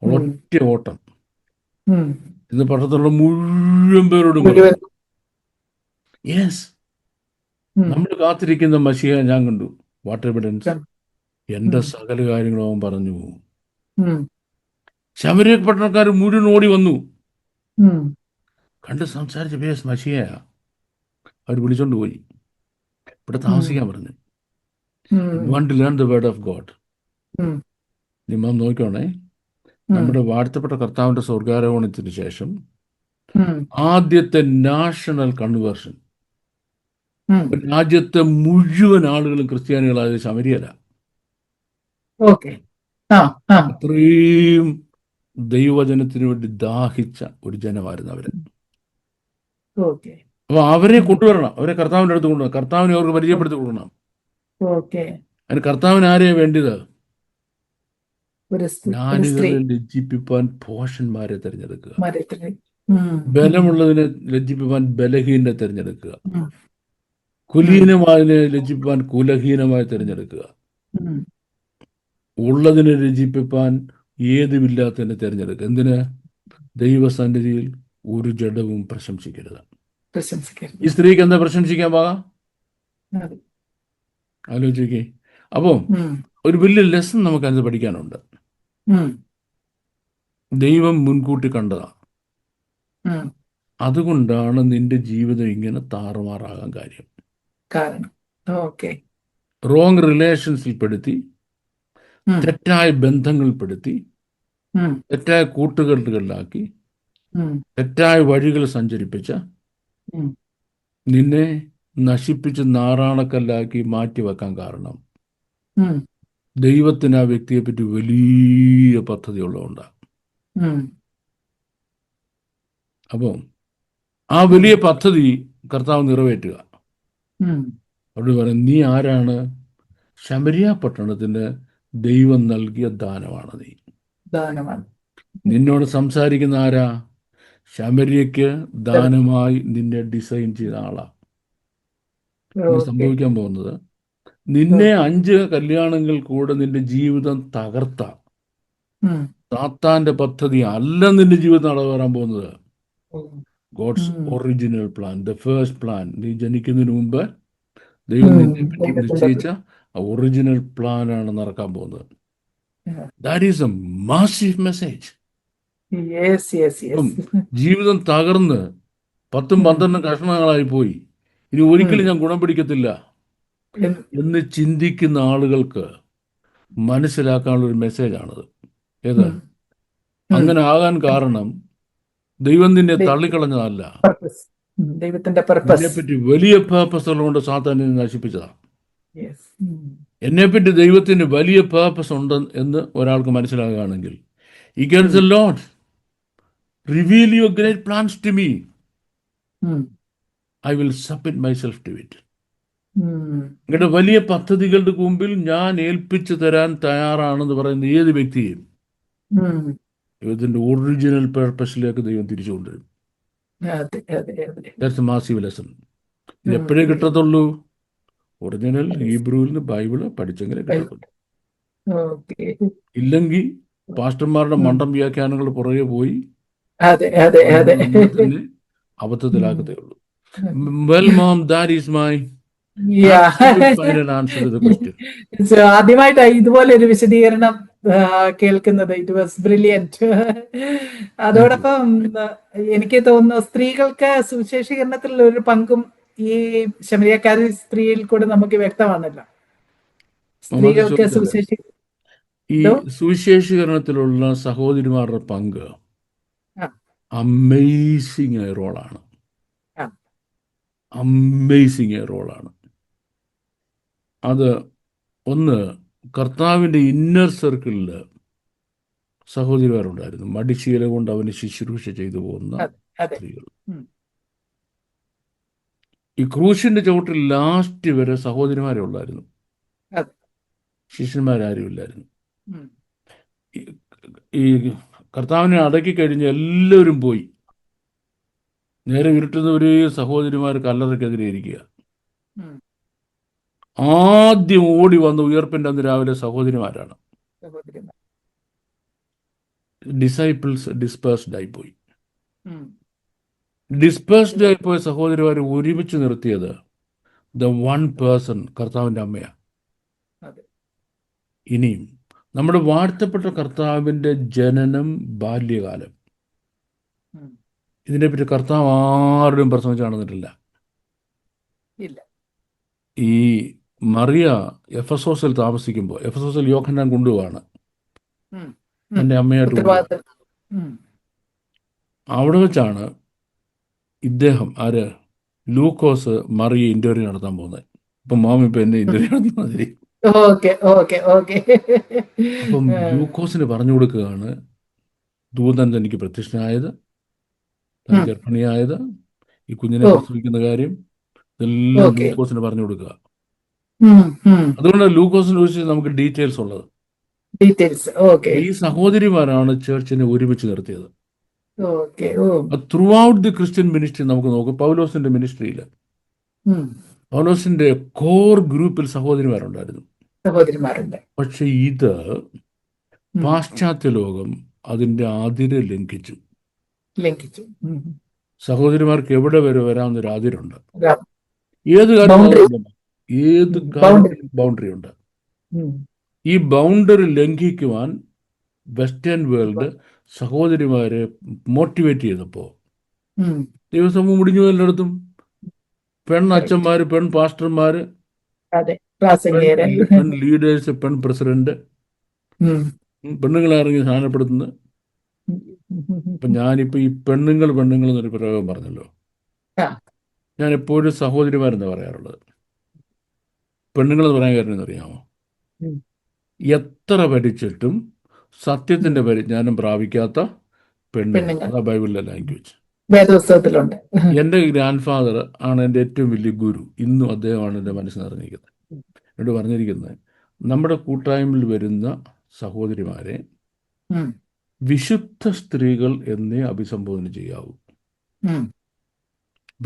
അവൾ ഉം, ഒറ്റ ഓട്ടം ഉം. ഇന്ന് പട്ടണത്തിലുള്ള മുഴുവൻ പേരോടും പറഞ്ഞു, മുഴുവൻ. യെസ്, ഉം. നമ്മൾ കാത്തിരിക്കുന്ന മശിഹ ഞാൻ കണ്ടു. What evidence? എൻ്റെ ഉം. സകല കാര്യങ്ങളും അവൻ പറഞ്ഞു. ഉം, ശമരിയ പട്ടണക്കാർ മുഴുവൻ ഓടി വന്നു, ഉം. കണ്ട് സംസാരിച്ച പേസ് മശിഹയാ. അവർ വിളിച്ചോണ്ട് പോയി. ഇവിടെ ഉം, താമസിക്കാൻ പറഞ്ഞു. Um, want to learn the word of God. ഉം, നിങ്ങൾ നോക്കണേ, ഉം, നമ്മുടെ വാഴ്ത്തപ്പെട്ട കർത്താവിൻ്റെ സ്വർഗാരോഹണത്തിന് ശേഷം ഉം, ആദ്യത്തെ നാഷണൽ കൺവേർഷൻ, ഉം. രാജ്യത്തെ മുഴുവൻ ആളുകളും ക്രിസ്ത്യാനികളായത് ശമരിയല്ല. ഓക്കെ. ആ, ആ. അത്രയും ദൈവവചനത്തിന് വേണ്ടി ദാഹിച്ച ഒരു ജനമായിരുന്നു അവര്. ഓക്കെ, അപ്പൊ അവരെ കൊണ്ടുവരണം, അവരെ കർത്താവിൻ്റെ അടുത്ത് കൊണ്ടുവരണം, കർത്താവിനെ അവർക്ക് പരിചയപ്പെടുത്തി കൊടുക്കണം. ഓക്കെ. അതിന് കർത്താവിന് ആരെയാ വേണ്ടത്? ഒരു സ്ത്രീ. ജ്ഞാനികളെ ലജ്ജിപ്പിപ്പാൻ ഭോഷന്മാരെ തിരഞ്ഞെടുക്കുക, മരത്തിന്. ഉം, ബലമുള്ളതിനെ ലജ്ജിപ്പിപ്പാൻ ബലഹീനനെ തിരഞ്ഞെടുക്കുക, ഉം, കുലീനമായതിനെ ലജ്ജിപ്പിപ്പാൻ കുലഹീനമായി തിരഞ്ഞെടുക്കുക, ഉം. ഉള്ളതിനെ രചിപ്പിപ്പാൻ ഏതുമില്ലാത്തതിനെ തിരഞ്ഞെടുക്കുക. എന്തിന്? ദൈവസന്നിധിയിൽ ഒരു ജഡവും പ്രശംസിക്കരുത്. പ്രശംസിക്കരുത്. ഈ സ്ത്രീക്ക് എന്താ പ്രശംസിക്കാൻ പാകാം? അതെ. ആലോചിക്കേ. അപ്പോൾ ഉം, ഒരു വലിയ ലെസൺ നമുക്കത് പഠിക്കാനുണ്ട്. ഉം, ദൈവം മുൻകൂട്ടി കണ്ടതാ. ഉം. അതുകൊണ്ടാണ് നിന്റെ ജീവിതം ഇങ്ങനെ താറുമാറാകാൻ കാര്യം. കാരണം. ഓക്കെ. റോങ് റിലേഷൻസിൽ പെടുത്തി, ഉം, തെറ്റായ ബന്ധങ്ങളിൽപ്പെടുത്തി, ഉം, തെറ്റായ കൂട്ടുകെട്ടുകളിലാക്കി, ഉം, തെറ്റായ വഴികൾ സഞ്ചരിപ്പിച്ച ഉം. നിന്നെ നശിപ്പിച്ച് നാറാണക്കല്ലാക്കി മാറ്റിവെക്കാൻ കാരണം ഉം, ദൈവത്തിന് ആ വ്യക്തിയെപ്പറ്റി വലിയ പദ്ധതിയുള്ളതുകൊണ്ടാണ്. ഉം. അപ്പോൾ ആ വലിയ പദ്ധതി കർത്താവ് നിറവേറ്റുക. ഉം. അവിടെ പറയും, നീ ആരാണ്? ശമരിയ പട്ടണത്തിന് ദൈവം നൽകിയ ദാനമാണ് നീ. ദാനമാണ്. നിന്നോട് സംസാരിക്കുന്ന ആരാ? ശമര്യയ്ക്ക് ദാനമായി നിന്നെ ഡിസൈൻ ചെയ്ത ആളാ. ഇനി ഓക്കെ. സംഭവിക്കാൻ പോകുന്നത്, നിന്നെ 5 കല്യാണങ്ങൾ കൂടെ നിന്റെ ജീവിതം തകർത്ത ഉം, സാത്താന്റെ പദ്ധതി അല്ല നിന്റെ ജീവിതം നടന്നു പോകുന്നത്. ഉം. ഗോഡ്സ് ഉം. Original plan, the first plan. നീ ജനിക്കുന്നതിന് മുമ്പ് ദൈവം നിന്നെ പറ്റി നിശ്ചയിച്ച ഒറിജിനൽ പ്ലാനാണ് നടക്കാൻ പോകുന്നത്. That is A massive message. Yes, yes, yes. ജീവിതം തകർന്ന് 10ഉം 12ഉം കഷ്ണങ്ങളായി പോയി, ഇനി ഒരിക്കലും ഞാൻ ഗുണം പിടിക്കത്തില്ല എന്ന് ചിന്തിക്കുന്ന ആളുകൾക്ക് മനസ്സിലാക്കാനുള്ളൊരു മെസ്സേജാണത്. ഏത്? അങ്ങനെ ആകാൻ കാരണം ദൈവം നിന്നെ തള്ളിക്കളഞ്ഞതല്ല, ദൈവത്തിന്റെ പർപ്പസ്. എന്നെപ്പറ്റി വലിയ പേർപ്പസ് ഉള്ളതുകൊണ്ട് സാത്താൻ എന്നെ നശിപ്പിച്ചതാണ്. യെസ്. എന്നെപ്പറ്റി ദൈവത്തിന് വലിയ പേർപ്പസ് ഉണ്ട് എന്ന് ഒരാൾക്ക് മനസ്സിലാകുകയാണെങ്കിൽ, He can say, Lord, reveal your great plans to me. I will submit myself to it. നിങ്ങളുടെ വലിയ പദ്ധതികളുടെ മുമ്പിൽ ഞാൻ ഏൽപ്പിച്ചു തരാൻ തയ്യാറാണെന്ന് പറയുന്ന ഏത് വ്യക്തിയും ദൈവത്തിന്റെ ഒറിജിനൽ പർപ്പസിലേക്ക് ദൈവം തിരിച്ചു കൊണ്ടുവരും. That's A massive lesson. ഇത് എപ്പോഴേ കിട്ടത്തുള്ളൂ? ഒറിജിനൽ ഹീബ്രുവിൽ നിന്ന് ബൈബിള് പഠിച്ചെങ്കിലേ കിട്ടത്തുള്ളൂ. ഇല്ലെങ്കിൽ പാസ്റ്റർമാരുടെ മണ്ടം വ്യാഖ്യാനങ്ങൾ പുറകെ പോയി തന്നെ അബദ്ധത്തിലാക്കത്തേ ഉള്ളൂ. Well, Mom, that is my final answer to the question. ആദ്യമായിട്ട് ഇതുപോലെ ഒരു വിശദീകരണം കേൾക്കുന്നത്. It was brilliant. അതോടൊപ്പം എനിക്ക് തോന്നുന്നു സ്ത്രീകൾക്ക് സുവിശേഷീകരണത്തിലുള്ള ഒരു പങ്കും ഈ ശമരിയക്കാരി സ്ത്രീയിൽ കൂടെ നമുക്ക് വ്യക്തമാണല്ലോ. സ്ത്രീകൾക്ക് ഈ സുവിശേഷീകരണത്തിലുള്ള സഹോദരിമാരുടെ പങ്ക് അമേസിംഗ് റോളാണ്. അമേസിംഗ് റോളാണ് അത്. ഒന്ന്, കർത്താവിൻ്റെ ഇന്നർ സർക്കിളിൽ സഹോദരിമാരുണ്ടായിരുന്നു. മടിശീല കൊണ്ട് അവന് ശുശ്രൂഷ ചെയ്തു പോകുന്ന സ്ത്രീകൾ. ഈ ക്രൂശിന്റെ ചുവട്ടിൽ ലാസ്റ്റ് വരെ സഹോദരിമാരെ ഉള്ളായിരുന്നു, ശിഷ്യന്മാരാരും ഇല്ലായിരുന്നു. ഈ കർത്താവിനെ അടക്കി കഴിഞ്ഞ് എല്ലാവരും പോയി. നേരെ ഇരുട്ടുന്ന ഒരു സഹോദരിമാർ കല്ലറയ്ക്കെതിരെ ഇരിക്കുക. ആദ്യം ഓടി വന്ന് ഉയർപ്പിന്റെ അന്ന് രാവിലെ സഹോദരിമാരാണ്. ഡിസൈപ്പിൾസ് ഡിസ്പേഴ്സ്ഡ് ആയിപ്പോയി. ഡിസ്പേഴ്സ്ഡ് ആയിപ്പോയ സഹോദരിമാർ ഒരുമിച്ച് നിർത്തിയത് ദ വൺ പേഴ്സൺ, കർത്താവിൻ്റെ അമ്മയാണ്. ഇനിയും നമ്മുടെ വാഴ്ത്തപ്പെട്ട കർത്താവിൻ്റെ ജനനം, ബാല്യകാലം, ഇതിനെപ്പറ്റി കർത്താവ് ആരുടെയും പ്രസംഗിച്ച് നടന്നിട്ടില്ല. ഈ മറിയ എഫസോസിൽ താമസിക്കുമ്പോൾ, എഫസോസിൽ യോഹന്നാൻ കൊണ്ടുപോവാണ് എൻ്റെ അമ്മയായിട്ട്. അവിടെ വെച്ചാണ് ഇദ്ദേഹം ലൂക്കോസ് മറിയ ഇന്റർവ്യൂ നടത്താൻ പോകുന്നത്. ഇപ്പം മാമി ഇപ്പം എന്നെ ഇന്റർവ്യൂ നടത്തുന്നത്. അപ്പം ലൂക്കോസിന് പറഞ്ഞു കൊടുക്കുകയാണ് ദൂതൻ തനിക്ക് പ്രത്യക്ഷനായത്, ഗർഭിണിയായത്, ഈ കുഞ്ഞിനെ പ്രസവിക്കുന്ന കാര്യം, ഇതെല്ലാം ലൂക്കോസിന് പറഞ്ഞു കൊടുക്കുക. അതുകൊണ്ടാണ് ലൂക്കോസിനെ കുറിച്ച് നമുക്ക് ഡീറ്റെയിൽസ് ഉള്ളത്. ഈ സഹോദരിമാരാണ് ചേർച്ചിനെ ഒരുമിച്ച് നിർത്തിയത്. Through out the Christian ministry നമുക്ക് നോക്കാം. പൗലോസിന്റെ മിനിസ്ട്രിയിൽ, പൗലോസിന്റെ കോർ ഗ്രൂപ്പിൽ സഹോദരിമാരുണ്ടായിരുന്നു. പക്ഷെ ഇത് പാശ്ചാത്യ ലോകം അതിന്റെ അതിര് ലംഘിച്ചു. സഹോദരിമാർക്ക് എവിടെ വരെ വരാവുന്നൊരു അതിരുണ്ട്. ഏത് കാര്യത്തിലും ബൗണ്ടറി ഉണ്ട്. ഈ ബൗണ്ടറി ലംഘിക്കുവാൻ വെസ്റ്റേൺ വേൾഡ് സഹോദരിമാരെ മോട്ടിവേറ്റ് ചെയ്തപ്പോ ദൈവസമൂഹം മുടിഞ്ഞു എല്ലായിടത്തും. പെൺ അച്ഛന്മാര്, പെൺ പാസ്റ്റർമാര്, പെൺ ലീഡേഴ്സ്, പെൺ പ്രസിഡന്റ്, പെണ്ണുങ്ങളെ ഇറങ്ങി സ്ഥാനപ്പെടുത്തുന്നത്. ഇപ്പൊ ഞാനിപ്പോ ഈ പെണ്ണുങ്ങൾ എന്നൊരു പ്രയോഗം പറഞ്ഞല്ലോ. ഞാൻ എപ്പോഴും സഹോദരിമാരെന്ന് പറയാറുള്ളത്. പെണ്ണുങ്ങൾ എന്ന് പറയാൻ കാര്യം എന്നറിയാമോ? എത്ര പഠിച്ചിട്ടും സത്യത്തിന്റെ പരിജ്ഞാനം പ്രാപിക്കാത്ത പെണ്ണുങ്ങൾ. അതാ ബൈബിളിലെ ലാംഗ്വേജ്. എൻ്റെ ഗ്രാൻഡ് ഫാദർ ആണ് എൻ്റെ ഏറ്റവും വലിയ ഗുരു. ഇന്നും അദ്ദേഹമാണ് എൻ്റെ മനസ്സ് നിറഞ്ഞിരിക്കുന്നത്. എന്നോട് പറഞ്ഞിരിക്കുന്നത്, നമ്മുടെ കൂട്ടായ്മയിൽ വരുന്ന സഹോദരിമാരെ വിശുദ്ധ സ്ത്രീകൾ എന്നേ അഭിസംബോധന ചെയ്യാവൂ.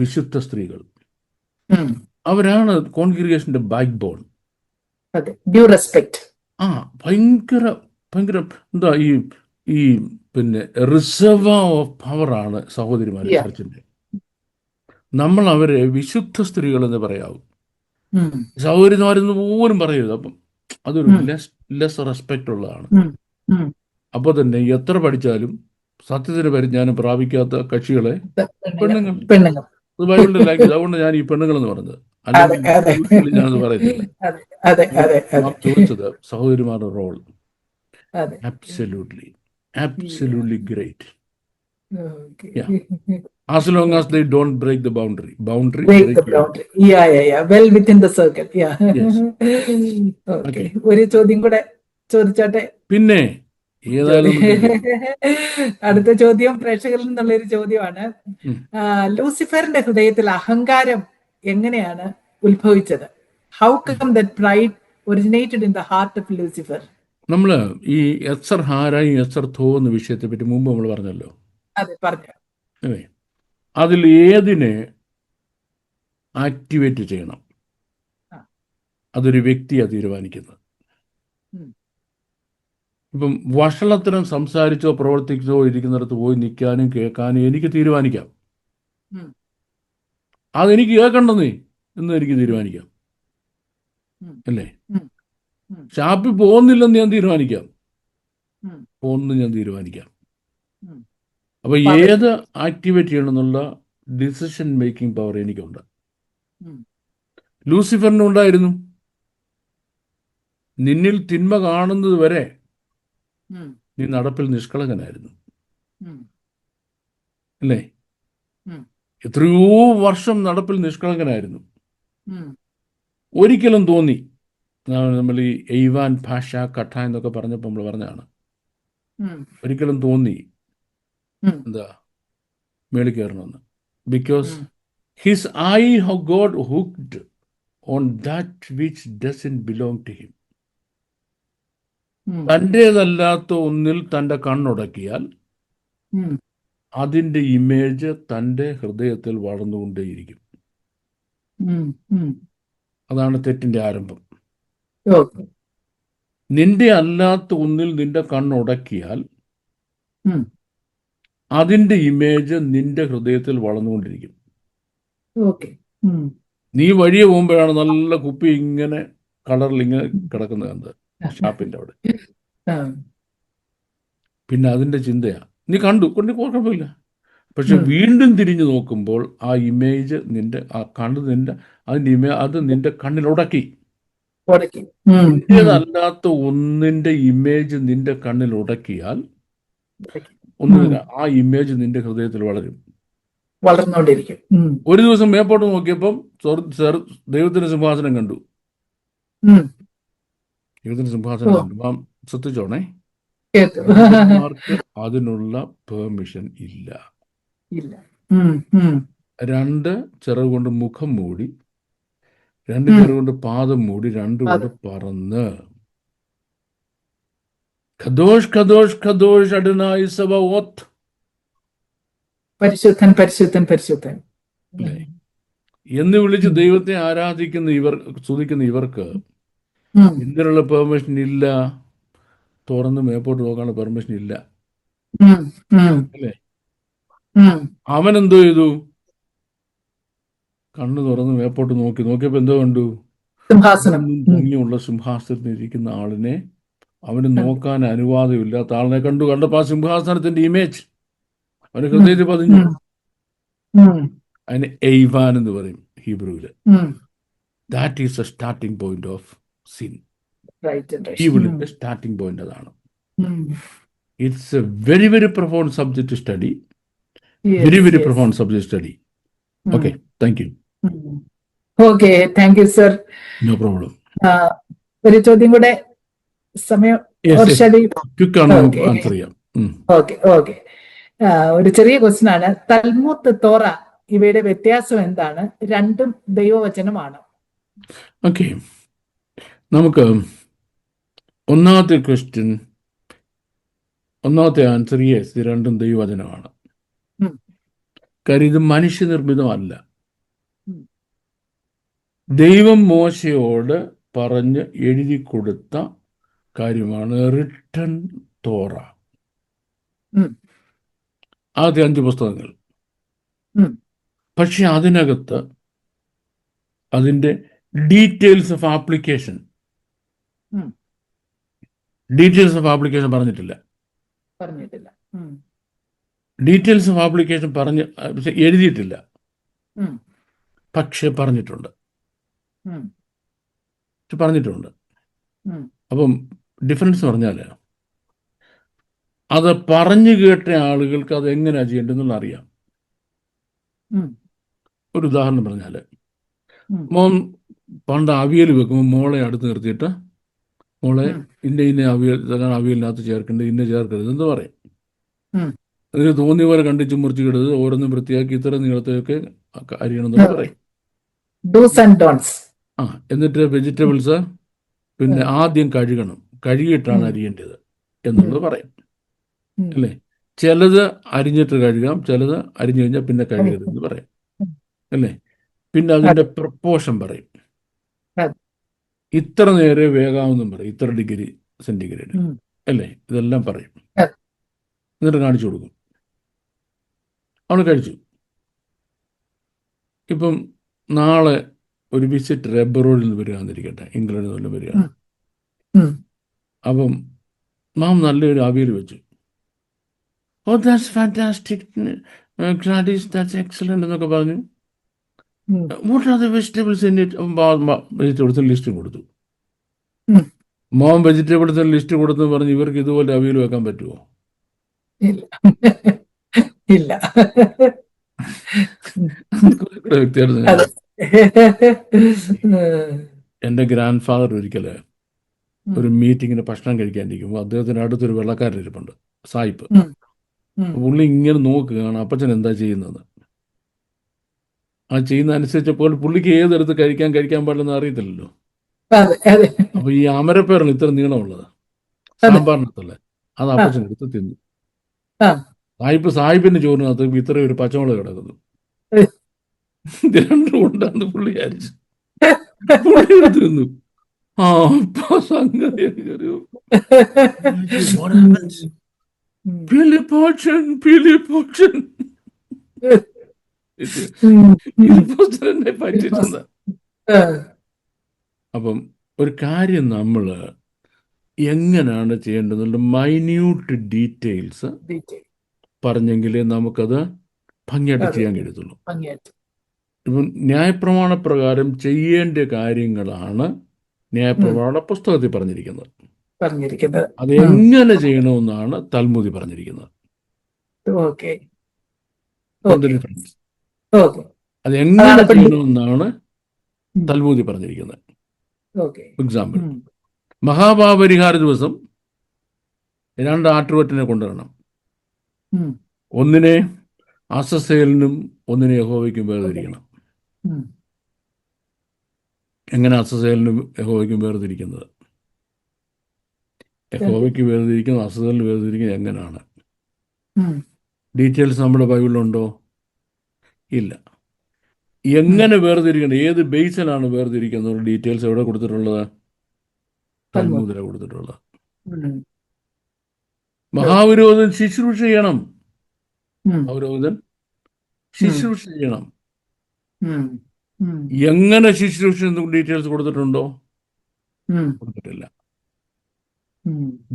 വിശുദ്ധ സ്ത്രീകൾ അവരാണ് കോൺഗ്രിഗേഷന്റെ ബാക്ക് ബോൺ. ഭയങ്കര ഭയങ്കര എന്താ ഈ പിന്നെ റിസർവ് ഓഫ് പവറാണ് സഹോദരിമാരെ ചർച്ചിന്റെ. നമ്മൾ അവരെ വിശുദ്ധ സ്ത്രീകൾ എന്ന് പറയാവൂ. സഹോദരിമാരെന്ന് പോലും പറയരുത്. അപ്പം അതൊരു ലെസ് റെസ്പെക്റ്റ് ഉള്ളതാണ്. അപ്പൊ തന്നെ എത്ര പഠിച്ചാലും സത്യത്തിന് പരിജ്ഞാനം പ്രാപിക്കാത്ത കക്ഷികളെ പെണ്ണുങ്ങൾ. അത് ബൈബിളിന്റെ ലാംഗ്വേജ്. അതുകൊണ്ട് ഞാൻ ഈ പെണ്ണുങ്ങൾ എന്ന് പറഞ്ഞത്. അല്ലെങ്കിൽ ഞാനത് പറയുന്നില്ല. ചോദിച്ചത് സഹോദരിമാരുടെ role absolutely great. as long as they don't break the boundary. Boundary Break the break you. boundary. Yeah. Well within the circle. Yeah. Yes. Okay. Okay. ഒരു ചോദ്യം കൂടെ ചോദിച്ചാട്ടെ. പിന്നെ ഏതായാലും ഒന്ന് ചോദിക്കാം. അടുത്ത ചോദ്യം പ്രേക്ഷകരിൽ നിന്നുള്ള ഒരു ചോദ്യമാണ്. ലൂസിഫറിന്റെ ഹൃദയത്തിൽ അഹങ്കാരം എങ്ങനെയാണ് ഉത്ഭവിച്ചത്? How come that pride originated in the heart of Lucifer? നമ്മൾ ഈ എത്സർ ഹാരായി എത്സർ തോ എന്ന വിഷയത്തെ പറ്റി മുമ്പ് നമ്മൾ പറഞ്ഞല്ലോ. അതെ, പറഞ്ഞു. അതെ, അതിൽ ഏതിനെ ആക്ടിവേറ്റ് ചെയ്യണം അതൊരു വ്യക്തിയാണ് തീരുമാനിക്കുന്നത്. ഇപ്പം വഷളത്തരം സംസാരിച്ചോ പ്രവർത്തിച്ചോ ഇരിക്കുന്നിടത്ത് പോയി നിൽക്കാനും കേൾക്കാനും എനിക്ക് തീരുമാനിക്കാം. അതെനിക്ക് കേൾക്കണ്ടെന്നേ എന്ന് എനിക്ക് തീരുമാനിക്കാം, അല്ലേ? ഷാപ്പിൽ പോകുന്നില്ലെന്ന് ഞാൻ തീരുമാനിക്കാം, പോകുന്നു ഞാൻ തീരുമാനിക്കാം. അപ്പൊ ഏത് ആക്ടിവേറ്റ് ചെയ്യണമെന്നുള്ള ഡിസിഷൻ മേക്കിംഗ് പവർ എനിക്കുണ്ട്. ലൂസിഫറിനുണ്ടായിരുന്നു. നിന്നിൽ തിന്മ കാണുന്നത് വരെ നീ നടപ്പിൽ നിഷ്കളങ്കനായിരുന്നു, അല്ലേ? എത്രയോ വർഷം നടപ്പിൽ നിഷ്കളങ്കനായിരുന്നു. ഒരിക്കലും തോന്നി, നമ്മൾ ഈ എയ്വാൻ ഭാഷ കഥ എന്നൊക്കെ പറഞ്ഞപ്പോൾ നമ്മൾ പറഞ്ഞതാണ്, ഒരിക്കലും തോന്നി എന്താ മേളിൽ കയറണമെന്ന്. Because his I have got hooked on that which doesn't belong to him. തൻ്റേതല്ലാത്ത ഒന്നിൽ തൻ്റെ കണ്ണുടക്കിയാൽ അതിൻ്റെ ഇമേജ് തൻ്റെ ഹൃദയത്തിൽ വളർന്നുകൊണ്ടേയിരിക്കും. അതാണ് തെറ്റിൻ്റെ ആരംഭം. നിന്റെ അല്ലാത്ത ഒന്നിൽ നിന്റെ കണ്ണുടക്കിയാൽ അതിൻ്റെ ഇമേജ് നിന്റെ ഹൃദയത്തിൽ വളർന്നുകൊണ്ടിരിക്കും. നീ വഴിയെ പോകുമ്പോഴാണ് നല്ല കുപ്പി ഇങ്ങനെ കളറിൽ ഇങ്ങനെ കിടക്കുന്നത് കണ്ടത് ഷാപ്പിൻ്റെ അവിടെ. പിന്നെ അതിൻ്റെ ചിന്തയാ നീ കണ്ടു കൊണ്ട് കുഴപ്പമില്ല. പക്ഷെ വീണ്ടും തിരിഞ്ഞു നോക്കുമ്പോൾ ആ ഇമേജ് നിന്റെ ആ കണ്ണ് നിന്റെ അതിൻ്റെ ഇമേജ് അത് നിന്റെ കണ്ണിലുടക്കി. നിന്റേതല്ലാത്ത ഒന്നിന്റെ ഇമേജ് നിന്റെ കണ്ണിൽ ഉടക്കിയാൽ ഒന്നുമില്ല, ആ ഇമേജ് നിന്റെ ഹൃദയത്തിൽ വളർന്നുകൊണ്ടിരിക്കും. ഒരു ദിവസം മേപ്പോട്ട് നോക്കിയപ്പം ദൈവത്തിന്റെ സിംഹാസനം കണ്ടു. ദൈവത്തിന്റെ സിംഹാസനം കണ്ടു. ശ്രദ്ധിച്ചോണേ, അതിനുള്ള പെർമിഷൻ ഇല്ല. രണ്ട് ചിറക് കൊണ്ട് മുഖം മൂടി, രണ്ട് ചിറക് കൊണ്ട് പാദം മൂടി, രണ്ടുകൊണ്ട് പറന്ന് ഖദോഷ് ഖദോഷ് ഖദോഷ് അഡോനായി സബാഓത്ത്, പരിശുദ്ധൻ പരിശുദ്ധൻ പരിശുദ്ധൻ എന്ന് വിളിച്ച് ദൈവത്തെ ആരാധിക്കുന്ന സ്തുതിക്കുന്ന ഇവർക്ക് എന്തിനുള്ള പെർമിഷൻ ഇല്ല? തുറന്ന് മേപ്പോട്ട് നോക്കാനുള്ള പെർമിഷൻ ഇല്ല, അല്ലേ? അവൻ എന്തോ ചെയ്തു? കണ്ണ് തുറന്ന് മേപ്പോട്ട് നോക്കിയപ്പോ എന്തോ കണ്ടു? ഭംഗിയുള്ള സിംഹാസനത്തിൽ ഇരിക്കുന്ന ആളിനെ, അവന് നോക്കാൻ അനുവാദമില്ലാത്ത ആളിനെ കണ്ടപ്പോ ആ സിംഹാസനത്തിന്റെ ഇമേജ് അവന് ഹൃദയത്തിൽ പതിഞ്ഞു. അതിന് എയ്വാൻ എന്ന് പറയും ഹീബ്രുവില്. That is a starting point of sin. ഈവിളിന്റെ സ്റ്റാർട്ടിംഗ് പോയിന്റ് അതാണ്. It's a very very profound subject to study. Very profound subject study. Okay, thank you. Okay, thank you sir. No problem. ഒരു ചോദ്യം കൂടെ സമയം ആൻസർ ചെയ്യാം. Okay. ഒരു ചെറിയ question ആണ്. തൽമുത്ത്, തോറ ഇവയുടെ വ്യത്യാസം എന്താണ്? രണ്ടും ദൈവവചനമാണ്. ഓക്കെ, നമുക്ക് ഒന്നാമത്തെ ക്വസ്റ്റ്യൻ, ഒന്നാമത്തെ ആൻസർ യെസ്, ഇത് രണ്ടും ദൈവവചനമാണ്. കാര്യം ഇത് മനുഷ്യനിർമ്മിതമല്ല. ദൈവം മോശയോട് പറഞ്ഞ് എഴുതി കൊടുത്ത കാര്യമാണ് റിട്ടൺ തോറ. ആദ്യ 5 പുസ്തകങ്ങൾ. പക്ഷെ അതിനകത്ത് അതിൻ്റെ ഡീറ്റെയിൽസ് ഓഫ് ആപ്ലിക്കേഷൻ പറഞ്ഞിട്ടില്ല. ഡീറ്റെയിൽസ് ഓഫ് ആപ്ലിക്കേഷൻ എഴുതിയിട്ടില്ല, പക്ഷെ പറഞ്ഞിട്ടുണ്ട്. അപ്പം ഡിഫറൻസ് പറഞ്ഞാൽ അത് പറഞ്ഞു കേട്ട ആളുകൾക്ക് അത് എങ്ങനെയാണ് ചെയ്യേണ്ടതെന്നുള്ള അറിയാം. ഉം, ഒരു ഉദാഹരണം പറഞ്ഞാൽ, ഉം, മോൻ പണ്ട് അവിയൽ വെക്കുമ്പോൾ മോളെ അടുത്ത് നിർത്തിയിട്ട്, മോളെ ഉം, ഇന്ന അവിയലിനകത്ത് ചേർക്കേണ്ടത്, ഇന്ന ചേർക്കരുത് എന്ന് പറയും. ഉം. അതിന് തോന്നിയ പോലെ കണ്ടിച്ച് മുറിച്ചിടരുത്, ഓരോന്നും വൃത്തിയാക്കി ഇത്ര നീളത്തൊക്കെ അരിയണം എന്നൊക്കെ പറയും. Dos and don'ts. എന്നിട്ട് വെജിറ്റബിൾസ് പിന്നെ ആദ്യം കഴുകണം, കഴുകിയിട്ടാണ് അരിയേണ്ടത് എന്നുള്ളത് പറയും. അല്ലേ? ചിലത് അരിഞ്ഞിട്ട് കഴുകാം, ചിലത് അരിഞ്ഞു കഴിഞ്ഞാൽ പിന്നെ കഴുകരുതെന്ന് പറയും. അല്ലേ? പിന്നെ അതിൻ്റെ പ്രപ്പോർഷൻ പറയും. ഇത്ര നേരെ വേകാമെന്നും പറയും, ഇത്ര ഡിഗ്രി സെൻറ്റിഗ്രേഡ്. അല്ലേ? ഇതെല്ലാം പറയും. എന്നിട്ട് കാണിച്ചു കൊടുക്കും. അവൾ കഴിച്ചു. ഇപ്പം നാളെ ഒരു വിസിറ്റർ എബ്രോഡിൽ നിന്ന് വരികയെന്നിരിക്കട്ടെ, ഇംഗ്ലണ്ടിൽ നിന്ന് വരികയാണ്. അപ്പം നാം നല്ലൊരു അവിയൽ വെച്ചു. Oh that's fantastic Gladys, that's excellent എന്നൊക്കെ പറഞ്ഞു. What are the vegetables in it? വെജിറ്റബിൾസിന് ലിസ്റ്റ് കൊടുത്തു. മോൻ വെജിറ്റബിൾസിന് ലിസ്റ്റ് കൊടുത്തെന്ന് പറഞ്ഞ് ഇവർക്ക് ഇതുപോലെ അവിയൽ വെക്കാൻ പറ്റുമോ? ഇല്ല. വ്യത്യാസം. എൻ്റെ ഗ്രാൻഡ് ഫാദർ ഒരിക്കൽ ഒരു മീറ്റിങ്ങിന് ഭക്ഷണം കഴിക്കാനിരിക്കുമ്പോൾ അദ്ദേഹത്തിന് അടുത്തൊരു വെള്ളക്കാരൻ ഇരിപ്പുണ്ട്, സായിപ്പ്. പുള്ളി ഇങ്ങനെ നോക്കുകയാണ് അപ്പച്ചൻ എന്താ ചെയ്യുന്നത്. ആ ചെയ്യുന്ന അനുസരിച്ചപ്പോൾ പുള്ളിക്ക് ഏതെടുത്ത് കഴിക്കാൻ പാടില്ലെന്ന് അറിയത്തില്ലല്ലോ. അപ്പൊ ഈ അമരപ്പേറാണ് ഇത്ര നീളമുള്ളത്, സാമ്പാറിനകത്തുള്ള, അത് അപ്പച്ചൻ എടുത്ത് തിന്നു. സായിപ്പിന്റെ ചോറിനകത്ത് ഇത്ര ഒരു പച്ചമുളക് കിടക്കുന്നു. ഇത് രണ്ടും കൊണ്ടാന്ന് പുള്ളി വിചാരിച്ചു. പുള്ളി എടുത്ത് തിന്നു. സംഗതി പറ്റിയിട്ടുണ്ട്. അപ്പം ഒരു കാര്യം നമ്മൾ എങ്ങനെയാണ് ചെയ്യേണ്ടത്, മൈന്യൂട്ട് ഡീറ്റെയിൽസ് പറഞ്ഞെങ്കിലേ നമുക്കത് ഭംഗിയായിട്ട് ചെയ്യാൻ കഴിയത്തുള്ളൂ. ഇപ്പം ന്യായപ്രമാണ പ്രകാരം ചെയ്യേണ്ട കാര്യങ്ങളാണ് ന്യായപ്രമാണ പുസ്തകത്തിൽ പറഞ്ഞിരിക്കുന്നത്. അത് എങ്ങനെ ചെയ്യണമെന്നാണ് തൽമൂദി പറഞ്ഞിരിക്കുന്നത്. അത് എങ്ങനെ ചെയ്യണമെന്നാണ് തൽമൂദി പറഞ്ഞിരിക്കുന്നത്. എക്സാമ്പിൾ, മഹാപാപരിഹാര ദിവസം 2 ആട്ടുകൊറ്റനെ കൊണ്ടുവരണം. ഒന്നിനെ അസസ്സേലിനും ഒന്നിനെ യഹോവയ്ക്കും വേർതിരിക്കണം. എങ്ങനെ അസസ്സേലിനും യഹോവയ്ക്കും വേർതിരിക്കുന്നത്? യഹോവയ്ക്ക് വേർതിരിക്കുന്നത്, അസസ്സേലിന് വേർതിരിക്കുന്നത് എങ്ങനെയാണ്? ഡീറ്റെയിൽസ് നമ്മുടെ ബൈബിളിലുണ്ടോ? ഇല്ല. എങ്ങനെ വേർതിരിക്കണം, ഏത് ബേസിലാണ് വേർതിരിക്കുന്നത്, ഡീറ്റെയിൽസ് എവിടെ കൊടുത്തിട്ടുള്ളത്? തൽമൂദിലാണ് കൊടുത്തിട്ടുള്ളത്. മഹാപുരോഹിതൻ ശുശ്രൂഷ ചെയ്യണം. മഹാപുരോഹിതൻ ശുശ്രൂഷ ചെയ്യണം. എങ്ങനെ ശുശ്രൂഷ ഡീറ്റെയിൽസ് കൊടുത്തിട്ടുണ്ടോ? കൊടുത്തിട്ടില്ല.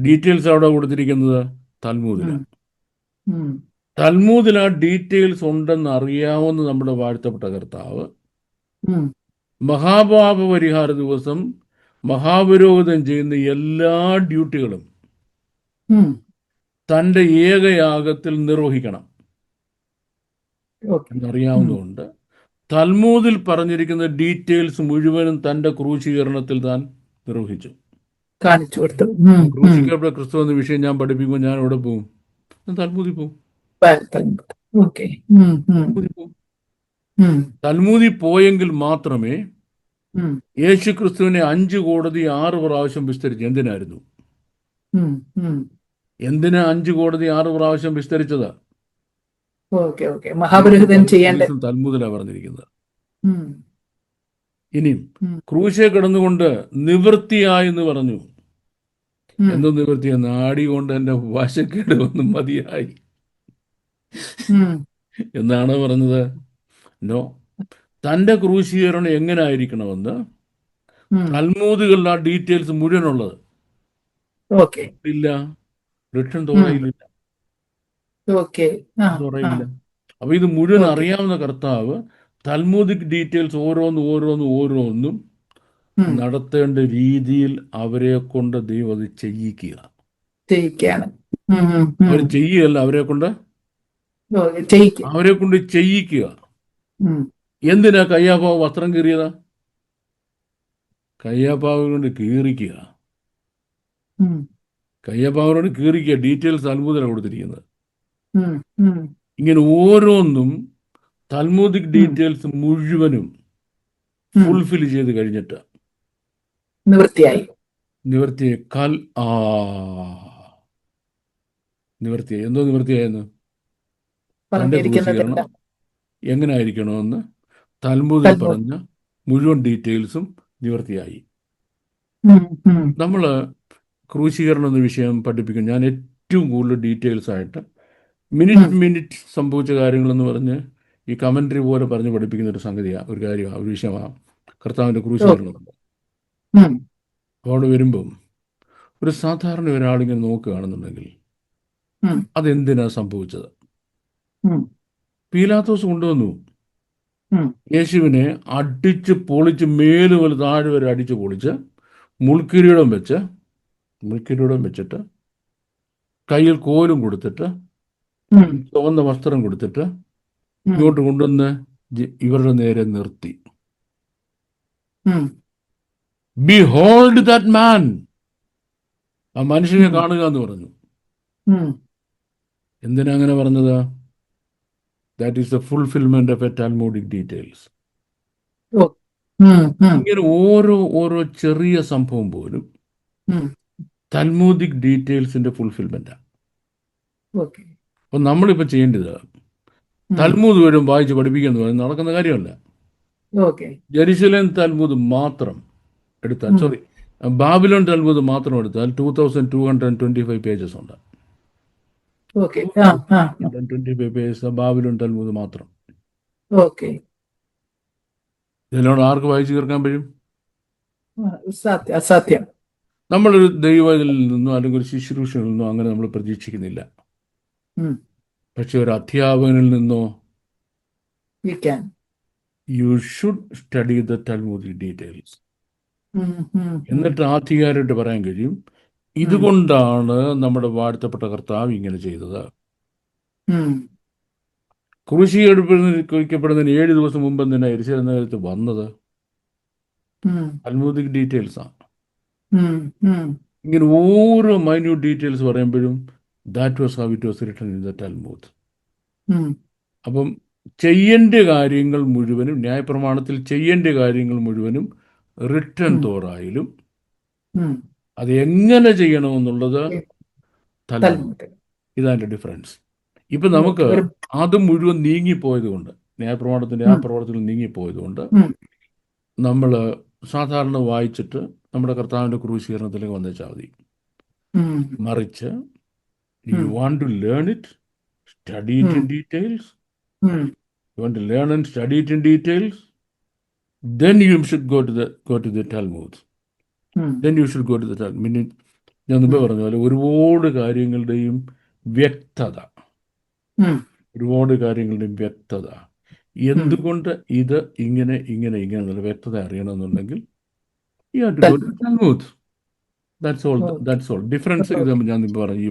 ഡീറ്റെയിൽസ് അവിടെ കൊടുത്തിരിക്കുന്നത് തൽമൂദിലാണ്. തൽമൂദിൽ ആ ഡീറ്റെയിൽസ് ഉണ്ടെന്ന് അറിയാവുന്ന നമ്മുടെ വാഴ്ത്തപ്പെട്ട കർത്താവ് മഹാപാപ പരിഹാര ദിവസം മഹാപുരോഹിതൻ ചെയ്യുന്ന എല്ലാ ഡ്യൂട്ടികളും തൻ്റെ ഏകയാഗത്തിൽ നിർവഹിക്കണം എന്നറിയാവുന്നതുകൊണ്ട് തൽമൂദിൽ പറഞ്ഞിരിക്കുന്ന ഡീറ്റെയിൽസ് മുഴുവനും തൻ്റെ ക്രൂശീകരണത്തിൽ താൻ നിർവഹിച്ചു, കാണിച്ചു കൊടുത്തു. ക്രൂശിക്കപ്പെട്ട ക്രിസ്തു എന്ന വിഷയം ഞാൻ പഠിപ്പിക്കുമ്പോൾ ഞാൻ എവിടെ പോകും? തൽമൂദിൽ പോകും. തൽമൂദിൽ പോയെങ്കിൽ മാത്രമേ യേശു ക്രിസ്തുവിനെ 5 കോടതി 6 പ്രാവശ്യം വിസ്തരിച്ചു. എന്തിനായിരുന്നു? എന്തിനാ 5 കോടതി 6 പ്രാവശ്യം വിസ്തരിച്ചത്? മഹാപുരോഹിതൻ ചെയ്യേണ്ട തൽമൂദിലാണ് പറഞ്ഞിരിക്കുന്നത്. ഇനിയും ക്രൂശെ കിടന്നുകൊണ്ട് നിവൃത്തിയായി എന്ന് പറഞ്ഞു. എന്തോ നിവൃത്തിയാ? നാടി കൊണ്ട് എന്റെ വശക്കേട് വന്ന് മതിയായി എന്നാണ് പറഞ്ഞത്. നോ, തൻ്റെ ക്രൂശീകരണം എങ്ങനെ ആയിരിക്കണമെന്ന് തൽമൂദുകളിൽ ആ ഡീറ്റെയിൽസ് മുഴുവനുള്ളത് ഇല്ല. റിട്ടൺ തോറയിലില്ല. അപ്പൊ ഇത് മുഴുവൻ അറിയാവുന്ന കർത്താവ് തൽമൂദിക് ഡീറ്റെയിൽസ് ഓരോന്നും നടത്തേണ്ട രീതിയിൽ അവരെ കൊണ്ട് ദൈവം അത് ചെയ്യിക്കുക. അവർ ചെയ്യുകയല്ല, അവരെ കൊണ്ട് ചെയ്യിക്കുക. ഉം. എന്തിനാ കയ്യാപ്പാവ് വസ്ത്രം കീറിയതാ? കയ്യാപ്പാവ് കൊണ്ട് കീറിക്കുക. ഉം. കയ്യാപ്പാവിനോട് കീറിക്കുക. ഡീറ്റെയിൽസ് തൽമൂദിലാണ് കൊടുത്തിരിക്കുന്നത്. ഉം. ഉം. ഇങ്ങനെ ഓരോന്നും തൽമൂദിക് ഡീറ്റെയിൽസ് മുഴുവനും ഫുൾഫിൽ ചെയ്ത് കഴിഞ്ഞിട്ട് നിവൃത്തിയായി. നിവൃത്തിയായി. എന്തോ നിവൃത്തിയായെന്ന്? തന്റെ പറഞ്ഞിരിക്കുന്നതെല്ലാം. ക്രൂശീകരണം എങ്ങനെ ആയിരിക്കണമെന്ന് തൽമൂദിൽ പറഞ്ഞ മുഴുവൻ ഡീറ്റെയിൽസും നിവൃത്തിയായി. നമ്മൾ ക്രൂശീകരണം എന്ന വിഷയം പഠിപ്പിക്കും. ഞാൻ ഏറ്റവും കൂടുതൽ ഡീറ്റെയിൽസ് ആയിട്ട് മിനിറ്റ് സംഭവിച്ച കാര്യങ്ങളെന്ന് പറഞ്ഞ് ഈ കമന്ററി പോലെ പറഞ്ഞ് പഠിപ്പിക്കുന്ന ഒരു സംഗതിയാണ്, ഒരു കാര്യമാണ്, ഒരു വിഷയമാണ് കർത്താവിൻ്റെ ക്രൂശീകരണം. അവിടെ വരുമ്പം ഒരു സാധാരണ ഒരാളിങ്ങനെ നോക്കുകയാണെന്നുണ്ടെങ്കിൽ അതെന്തിനാ സംഭവിച്ചത്? പീലാത്തോസ് കൊണ്ടുവന്നു യേശുവിനെ അടിച്ച് പൊളിച്ച് മേല് പോലെ താഴെ വരെ അടിച്ച് പൊളിച്ച് മുൾക്കിരീടം വെച്ചിട്ട് കയ്യിൽ കോലും കൊടുത്തിട്ട് ചുവന്ന വസ്ത്രം കൊടുത്തിട്ട് ഇങ്ങോട്ട് കൊണ്ടുവന്ന് ഇവരുടെ നേരെ നിർത്തി. ബിഹോൾഡ് ദാറ്റ് മാൻ, ആ മനുഷ്യനെ കാണുക എന്ന് പറഞ്ഞു. എന്തിനാ അങ്ങനെ പറഞ്ഞത്? That is the fulfilment of a Talmudic details. ഇങ്ങനെ ഓരോ ചെറിയ സംഭവം പോലും തൽമൂദിക് ഡീറ്റെയിൽസിന്റെ ഫുൾഫിൽമെന്റാണ്. അപ്പൊ നമ്മളിപ്പോ ചെയ്യേണ്ടത് തൽമൂദ് വരും വായിച്ച് പഠിപ്പിക്കുക എന്ന് പറയുന്നത് നടക്കുന്ന കാര്യമല്ല. ജെറുസലേം തൽമൂദ് മാത്രം എടുത്താൽ, ബാബിലോൺ തൽമൂദ് മാത്രം എടുത്താൽ 2225 പേജസ് ഉണ്ട്. 25 പേജസ് ബാബിലോൺ തൽമൂദ് മാത്രം. ഇതിനോട് ആർക്ക് വായിച്ചു തീർക്കാൻ പറ്റും? അസാധ്യം. നമ്മളൊരു ദൈവത്തിൽ നിന്നോ അല്ലെങ്കിൽ ഒരു ശുശ്രൂഷയിൽ നിന്നോ അങ്ങനെ നമ്മൾ പ്രതീക്ഷിക്കുന്നില്ല. പക്ഷെ ഒരു അധ്യാപകനിൽ നിന്നോ you should study the Talmudic details. എന്നിട്ട് ആധികാരികമായിട്ട് പറയാൻ കഴിയും, ഇതുകൊണ്ടാണ് നമ്മുടെ വാഴ്ത്തപ്പെട്ട കർത്താവ് ഇങ്ങനെ ചെയ്തത്. ക്രൂശീകരിക്കപ്പെടുന്നതിന് 7 ദിവസം മുമ്പ് തന്നെ യെരൂശലേം നഗരത്തിൽ വന്നത് തൽമൂദിക് ഡീറ്റെയിൽസാണ്. ഇങ്ങനെ ഓരോ മൈന്യൂട്ട് ഡീറ്റെയിൽസ് പറയുമ്പോഴും that was how it was written in the Talmud. അപ്പം ചെയ്യേണ്ട കാര്യങ്ങൾ മുഴുവനും, ന്യായപ്രമാണത്തിൽ ചെയ്യേണ്ട കാര്യങ്ങൾ മുഴുവനും റിട്ടൺ തോറായിലും അത് എങ്ങനെ ചെയ്യണമെന്നുള്ളത് തൽമൂദ്. ഇതാണ് ഡിഫറൻസ്. ഇപ്പൊ നമുക്ക് അത് മുഴുവൻ നീങ്ങിപ്പോയത് കൊണ്ട്, ന്യായപ്രമാണത്തിന്റെ ആ പ്രവർത്തനം നീങ്ങിപ്പോയത് കൊണ്ട് നമ്മൾ സാധാരണ വായിച്ചിട്ട് നമ്മുടെ കർത്താവിന്റെ ക്രൂശീകരണത്തിലേക്ക് വന്നേച്ചാൽ മതി. മറിച്ച് you want to learn it, study it in details. You want to learn and study it in details, then you should go to the Talmud. Then you should go to the Talmud. ഞാൻ മുമ്പേ പറഞ്ഞ പോലെ ഒരുപാട് കാര്യങ്ങളുടെയും വ്യക്തത, എന്തുകൊണ്ട് ഇത് ഇങ്ങനെ എന്നുള്ള വ്യക്തത അറിയണമെന്നുണ്ടെങ്കിൽ you have to go to the Talmud. That's all. Difference ഇത് ഞാൻ ഈ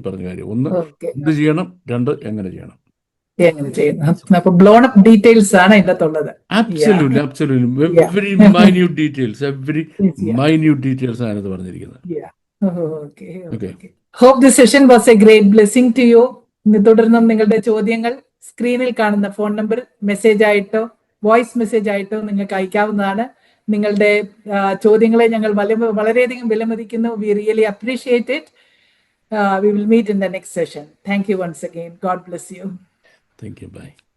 പറഞ്ഞ കാര്യം. ഒന്ന്, എന്ത് ചെയ്യണം; രണ്ട്, എങ്ങനെ ചെയ്യണം. അപ്പൊ ബ്ലോൺ അപ്പ് ഡീറ്റെയിൽസ് ആണ് ഇതിനകത്തുള്ളത്. Absolutely. Every minute details ആണ് ഇത് പറഞ്ഞിരിക്കുന്നത്. Hope this session was a great blessing to you. തുടർന്നും നിങ്ങളുടെ ചോദ്യങ്ങൾ സ്ക്രീനിൽ കാണുന്ന ഫോൺ നമ്പർ മെസ്സേജ് ആയിട്ടോ വോയിസ് മെസ്സേജ് ആയിട്ടോ നിങ്ങൾക്ക് അയക്കാവുന്നതാണ്. നിങ്ങളുടെ ചോദ്യങ്ങളെ ഞങ്ങൾ വളരെയധികം വിലമതിക്കുന്നു. We really appreciate it. We will meet in the next session. Thank you once again. God bless you. Thank you. Bye.